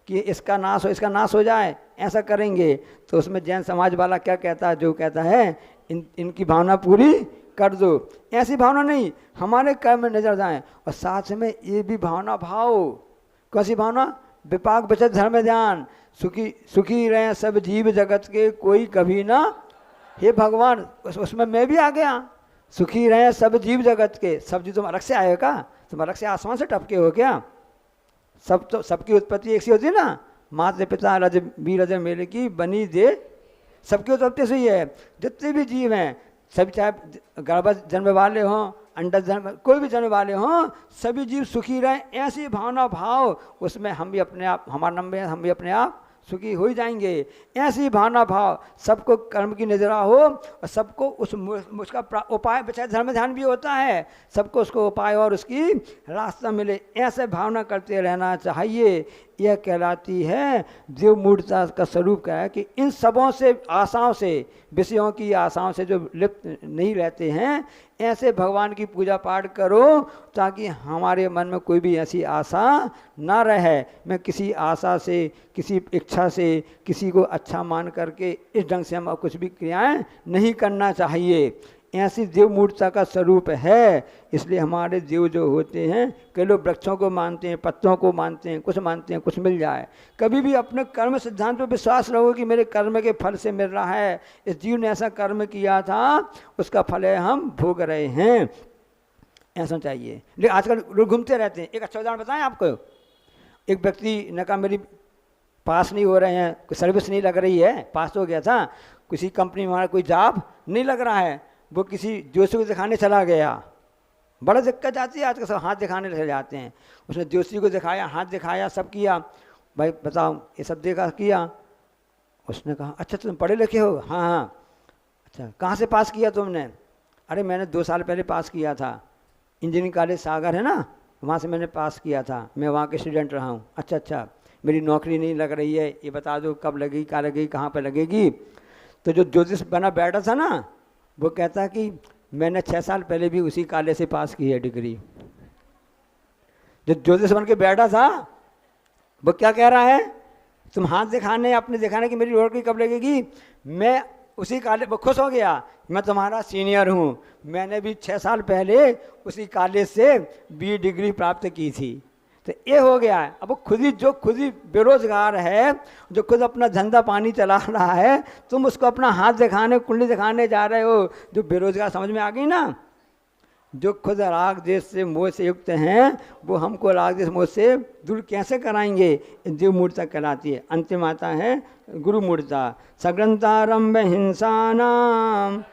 कि इसका नाश हो जाए, ऐसा करेंगे। तो उसमें जैन समाज वाला क्या कहता है, जो कहता है इनकी भावना पूरी कर दो। ऐसी भावना नहीं, हमारे कर्म में नजर जाए। और साथ में ये भी भावना भाव, कौन सी भावना, विपाक बचत धर्म ध्यान, सुखी रहे सब जीव जगत के कोई कभी ना। हे भगवान उसमें मैं भी आ गया, सुखी रहे सब जीव जगत के। सब जीव तुम अलग से आए हो क्या, तुम अलग से आसमान से टपके हो क्या। सब तो सबकी उत्पत्ति एक सी होती है ना, माता पिता रज बीर रज मेले की बनी दे, सबकी उत्पत्ति से ही है। जितने भी जीव हैं सभी, चाहे गर्भ जन्म वाले हों, अंडा जन्म, कोई भी जन्म वाले हों, सभी जीव सुखी रहें, ऐसी भावना भाव, उसमें हम भी अपने आप, हमारा नाम में हम भी अपने आप सुखी हो जाएंगे। ऐसी भावना भाव, सबको कर्म की नजरा हो और सबको उसका उपाय, बचाए धर्म ध्यान भी होता है, सबको उसको उपाय और उसकी रास्ता मिले, ऐसे भावना करते रहना चाहिए। यह कहलाती है देव मूर्ता का स्वरूप। क्या है कि इन सबों से, आशाओं से, विषयों की आशाओं से जो लिप्त नहीं रहते हैं, ऐसे भगवान की पूजा पाठ करो ताकि हमारे मन में कोई भी ऐसी आशा ना रहे। मैं किसी आशा से, किसी इच्छा से, किसी को अच्छा मान करके इस ढंग से हम कुछ भी क्रियाएं नहीं करना चाहिए। ऐसी जीव मूर्ता का स्वरूप है। इसलिए हमारे जीव जो होते हैं, कई लोग वृक्षों को मानते हैं, पत्तों को मानते हैं, कुछ मानते हैं, कुछ मिल जाए। कभी भी अपने कर्म सिद्धांत पर विश्वास रहो कि मेरे कर्म के फल से मिल रहा है, इस जीव ने ऐसा कर्म किया था, उसका फल है हम भोग रहे हैं, ऐसा चाहिए। लेकिन आजकल लोग घूमते रहते हैं। एक अच्छा उदाहरण बताएं आपको। एक व्यक्ति ने कहा मेरी पास नहीं हो रहे हैं, कोई सर्विस नहीं लग रही है, पास हो गया था, किसी कंपनी में हमारा कोई जॉब नहीं लग रहा है, वो किसी जोशी को दिखाने चला गया। बड़ा दिक्कत आती है आजकल, सब हाथ दिखाने चले जाते हैं। उसने जोशी को दिखाया, हाथ दिखाया, सब किया, भाई बताओ ये सब देखा किया। उसने कहा अच्छा तुम पढ़े लिखे हो? हाँ हाँ। अच्छा कहाँ से पास किया तुमने? अरे मैंने 2 साल पहले पास किया था, इंजीनियरिंग कॉलेज सागर है ना, वहाँ से मैंने पास किया था, मैं वहाँ के स्टूडेंट रहा हूँ। अच्छा अच्छा, मेरी नौकरी नहीं लग रही है, ये बता दो कब लगेगी, क्या लगेगी, कहाँ पर लगेगी। तो जो ज्योतिष बना बैठा था ना, वो कहता कि मैंने 6 साल पहले भी उसी कॉलेज से पास की है डिग्री। जो ज्योतिष बन के बैठा था वो क्या कह रहा है, तुम हाथ दिखाने अपने दिखाने की मेरी नौकरी कब लगेगी, मैं उसी कॉलेज, वो खुश हो गया, मैं तुम्हारा सीनियर हूँ, मैंने भी 6 साल पहले उसी कॉलेज से BA डिग्री प्राप्त की थी। तो ये हो गया है। अब जो खुद ही बेरोजगार है, जो खुद अपना धंधा पानी चला रहा है, तुम उसको अपना हाथ दिखाने, कुंडली दिखाने जा रहे हो। जो बेरोजगार, समझ में आ गई ना? जो खुद राग देश से मोह से युक्त हैं, वो हमको राग देश मोह से दूर कैसे कराएंगे? जीव मूर्ता कहलाती है। अंतिम आता है गुरु मूर्ता। सग्रंथारंभ हिंसानाम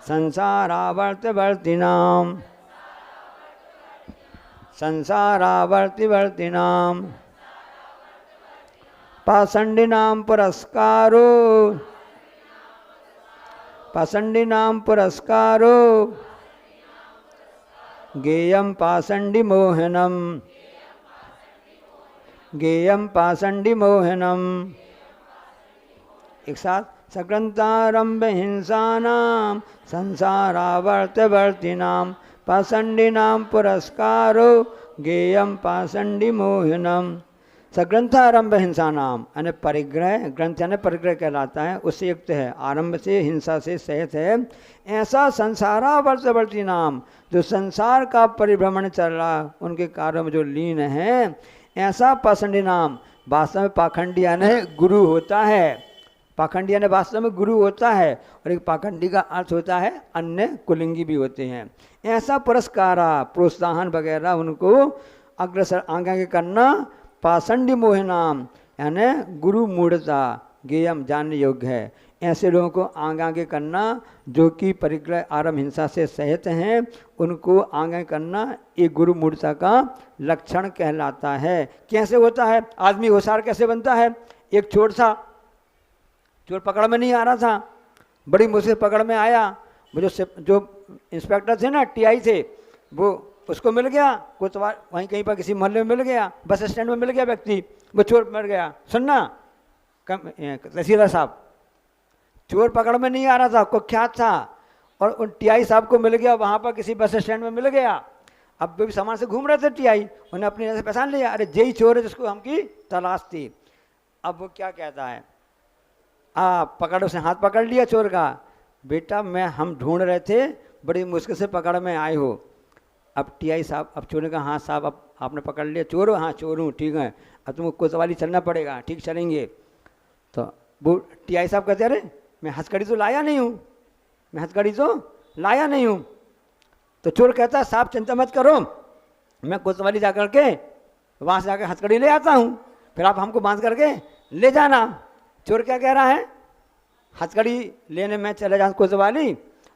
संसारावर्तवर्तिनाम संसारावर्तिवर्तिनाम पाषंडिनां पुरस्कारो पाषंडिनां पुरस्कारो गेयं पाषंडि मोहनम गेयं पाषंडि मोहनम। एक साथ, सग्रंथारंभ हिंसानां संसारावर्तवर्तिनां पाषंडिनां पुरस्कारो गेयं पाषंडि मोहनम। सग्रंथारंभ हिंसानाम यानी परिग्रह, ग्रंथ यानी परिग्रह कहलाता है, उससे युक्त है, आरंभ से हिंसा से सहित है। ऐसा संसारावर्तवर्ती नाम, जो संसार का परिभ्रमण चल रहा, उनके कार्यों में जो लीन है, ऐसा पाषंडी नाम, वास्तव में पाखंडी यानी गुरु होता है। पाखंडी यानी वास्तव में गुरु होता है, और एक पाखंडी का अर्थ होता है अन्य कुलिंगी भी होते हैं। ऐसा पुरस्कारा, प्रोत्साहन वगैरह उनको अग्रसर आगे करना, पाषंडी मोहनाम यानी गुरु मूढ़ता, गेयम जानने योग्य है। ऐसे लोगों को आगे करना जो कि परिग्रह आरंभ हिंसा से सहित हैं, उनको आगे करना एक गुरु मूढ़ता का लक्षण कहलाता है। कैसे होता है? आदमी होशियार कैसे बनता है? एक चोर था, चोर पकड़ में नहीं आ रहा था, बड़ी मुश्किल पकड़ में आया। वो जो इंस्पेक्टर थे ना, TI थे, वो उसको मिल गया, कोतवाल वहीं कहीं पर किसी मोहल्ले में मिल गया, बस स्टैंड में मिल गया व्यक्ति, वो चोर मर गया। सुनना तहसीलदार साहब, चोर पकड़ में नहीं आ रहा था, कुख्यात था, और उन TI साहब को मिल गया, वहाँ पर किसी बस स्टैंड में मिल गया। अब वो भी सामान से घूम रहे थे TI, उन्हें अपनी नजर से पहचान लिया, अरे यही चोर है जिसको हमकी तलाश थी। अब वो क्या कहता है, पकड़, उसने हाथ पकड़ लिया चोर का, बेटा हम ढूंढ रहे थे, बड़ी मुश्किल से पकड़ में आए हो। अब TI साहब, अब चोर का, हाँ साहब अब आपने पकड़ लिया, चोर हो? हाँ चोर हूँ, ठीक है, अब तुमको कोतवाली चलना पड़ेगा। ठीक, चलेंगे। तो वो TI साहब कहते अरे मैं हथकड़ी तो लाया नहीं हूँ, मैं हथकड़ी तो लाया नहीं हूँ। तो चोर कहता है साहब चिंता मत करो, मैं कोतवाली जा करके वहाँ से जाकर हथकड़ी ले आता हूँ, फिर आप हमको बांध करके ले जाना। चोर क्या कह रहा है, हथकड़ी लेने में चले जाऊँ कोतवाली,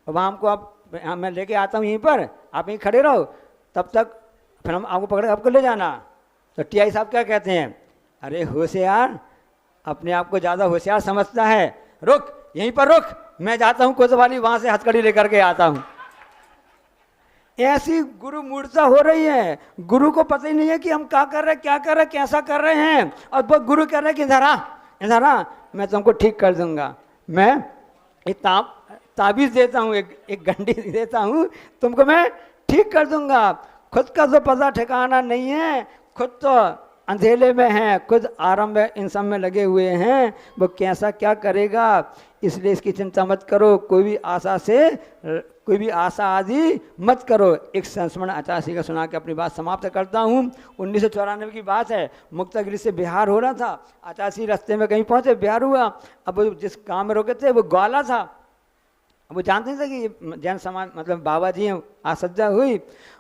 और वहाँ हमको आप, मैं लेके आता हूँ यहीं पर, आप यहीं खड़े रहो, तब तक फिर हम आपको पकड़ आपको ले जाना। तो TI साहब क्या कहते हैं, अरे होशियार, अपने आप को ज़्यादा होशियार समझता है, रुक यहीं पर रुक, मैं जाता हूँ कोतवाली, वहाँ से हथकड़ी लेकर के आता हूँ। ऐसी गुरु मूर्ता हो रही है, गुरु को पता ही नहीं है कि हम क्या कर रहे हैं, क्या कर रहे हैं, कैसा कर रहे हैं, और वो गुरु कह रहे हैं कि इधर आ, मैं तुमको ठीक कर दूंगा, मैं एक ताबीज़ देता हूँ, एक घंटी देता हूँ, तुमको मैं ठीक कर दूंगा। खुद का तो पता ठिकाना नहीं है, खुद तो अंधेले में हैं, खुद आरंभ इन सब में लगे हुए हैं, वो कैसा क्या करेगा, इसलिए इसकी चिंता मत करो, कोई भी आशा आदि मत करो। एक संस्मरण आचार्य का सुना के अपनी बात समाप्त करता हूँ। 1994 की बात है, मुक्तागिरी से बिहार हो रहा था। आचार्य रास्ते में कहीं पहुँचे, बिहार हुआ। अब वो जिस गाँव में रुके थे वो ग्वाला था। वो जानते थे कि ये जैन समाज मतलब बाबा जी हैं, आज सज्जा हुई।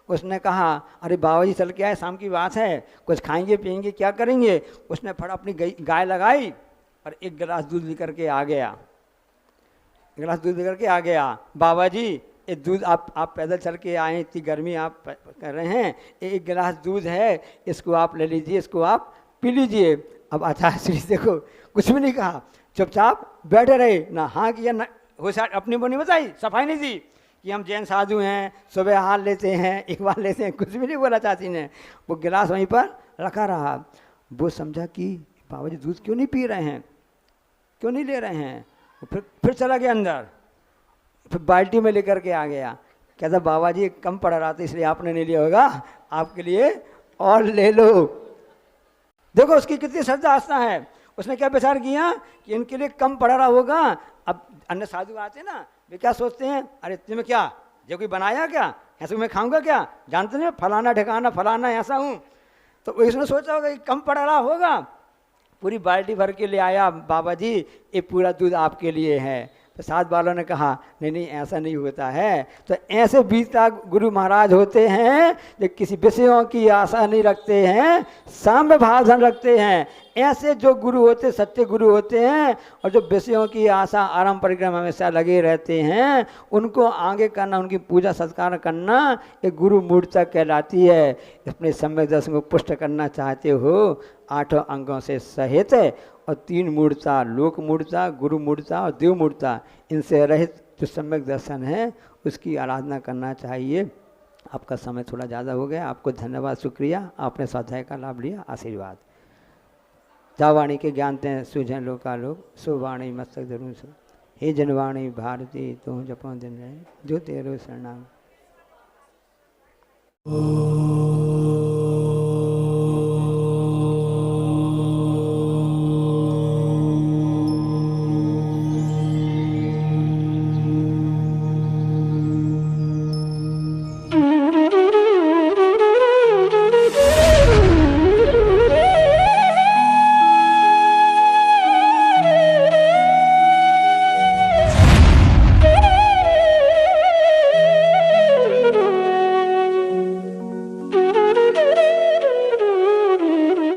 उसने कहा अरे बाबा जी चल के आए, शाम की बात है, कुछ खाएंगे पिएंगे क्या करेंगे। उसने फट अपनी गाय लगाई और एक गिलास दूध लेकर के आ गया, गिलास दूध लेकर के आ गया। बाबा जी ये दूध आप पैदल चल के आए, इतनी गर्मी आप कर रहे हैं, एक गिलास दूध है, इसको आप ले लीजिए, इसको आप पी लीजिए। अब आचार्य श्री देखो कुछ भी नहीं कहा, चुपचाप बैठे रहे, ना हाँ किया ना होशियार अपनी बोनी बताई, सफाई नहीं दी कि हम जैन साधु हैं, सुबह हाथ लेते हैं, एक बार लेते हैं, कुछ भी नहीं बोला चाची ने। वो गिलास वहीं पर रखा रहा। वो समझा कि बाबा जी दूध क्यों नहीं पी रहे हैं, क्यों नहीं ले रहे हैं। फिर चला गया अंदर, फिर बाल्टी में लेकर के आ गया। कहता बाबा जी कम पड़ रहा था इसलिए आपने नहीं लिया होगा, आपके लिए और ले लो। देखो उसकी कितनी श्रद्धा आस्था है। उसने क्या विचार किया कि इनके लिए कम पड़ रहा होगा। अब अन्य साधु आते ना, वे क्या सोचते हैं, अरे तुम्हें क्या जो कोई बनाया क्या, ऐसे मैं खाऊंगा क्या, जानते नहीं फलाना ठिकाना फलाना ऐसा हूँ। तो उसने सोचा होगा कि कम पड़ रहा होगा, पूरी बाल्टी भर के ले आया, बाबा जी ये पूरा दूध आपके लिए है। तो साथ वालों ने कहा नहीं नहीं ऐसा नहीं होता है। तो ऐसे बीता गुरु महाराज होते हैं जो किसी विषयों की आशा नहीं रखते हैं, साम्य भाषण रखते हैं। ऐसे जो गुरु होते सत्य गुरु होते हैं, और जो विषयों की आशा आराम परिक्रम हमेशा लगे रहते हैं, उनको आगे करना, उनकी पूजा सत्कार करना एक गुरु मूर्ता कहलाती है। अपने सम्यक दर्शन को पुष्ट करना चाहते हो 8 अंगों से सहित, और 3 मूर्ता, लोक मूर्ता, गुरु मूर्ता और देव मूर्ता, इनसे रहित जो सम्यक दर्शन है उसकी आराधना करना चाहिए। आपका समय थोड़ा ज़्यादा हो गया, आपको धन्यवाद, शुक्रिया, आपने स्वाध्याय का लाभ लिया, आशीर्वाद। जावाणी के ज्ञानते हैं सुझन लोकालोक, सुवाणी मस्तक धरुण सु, हे जनवाणी भारती तुम जपो दिन रहे, जो तेरो शरणाम।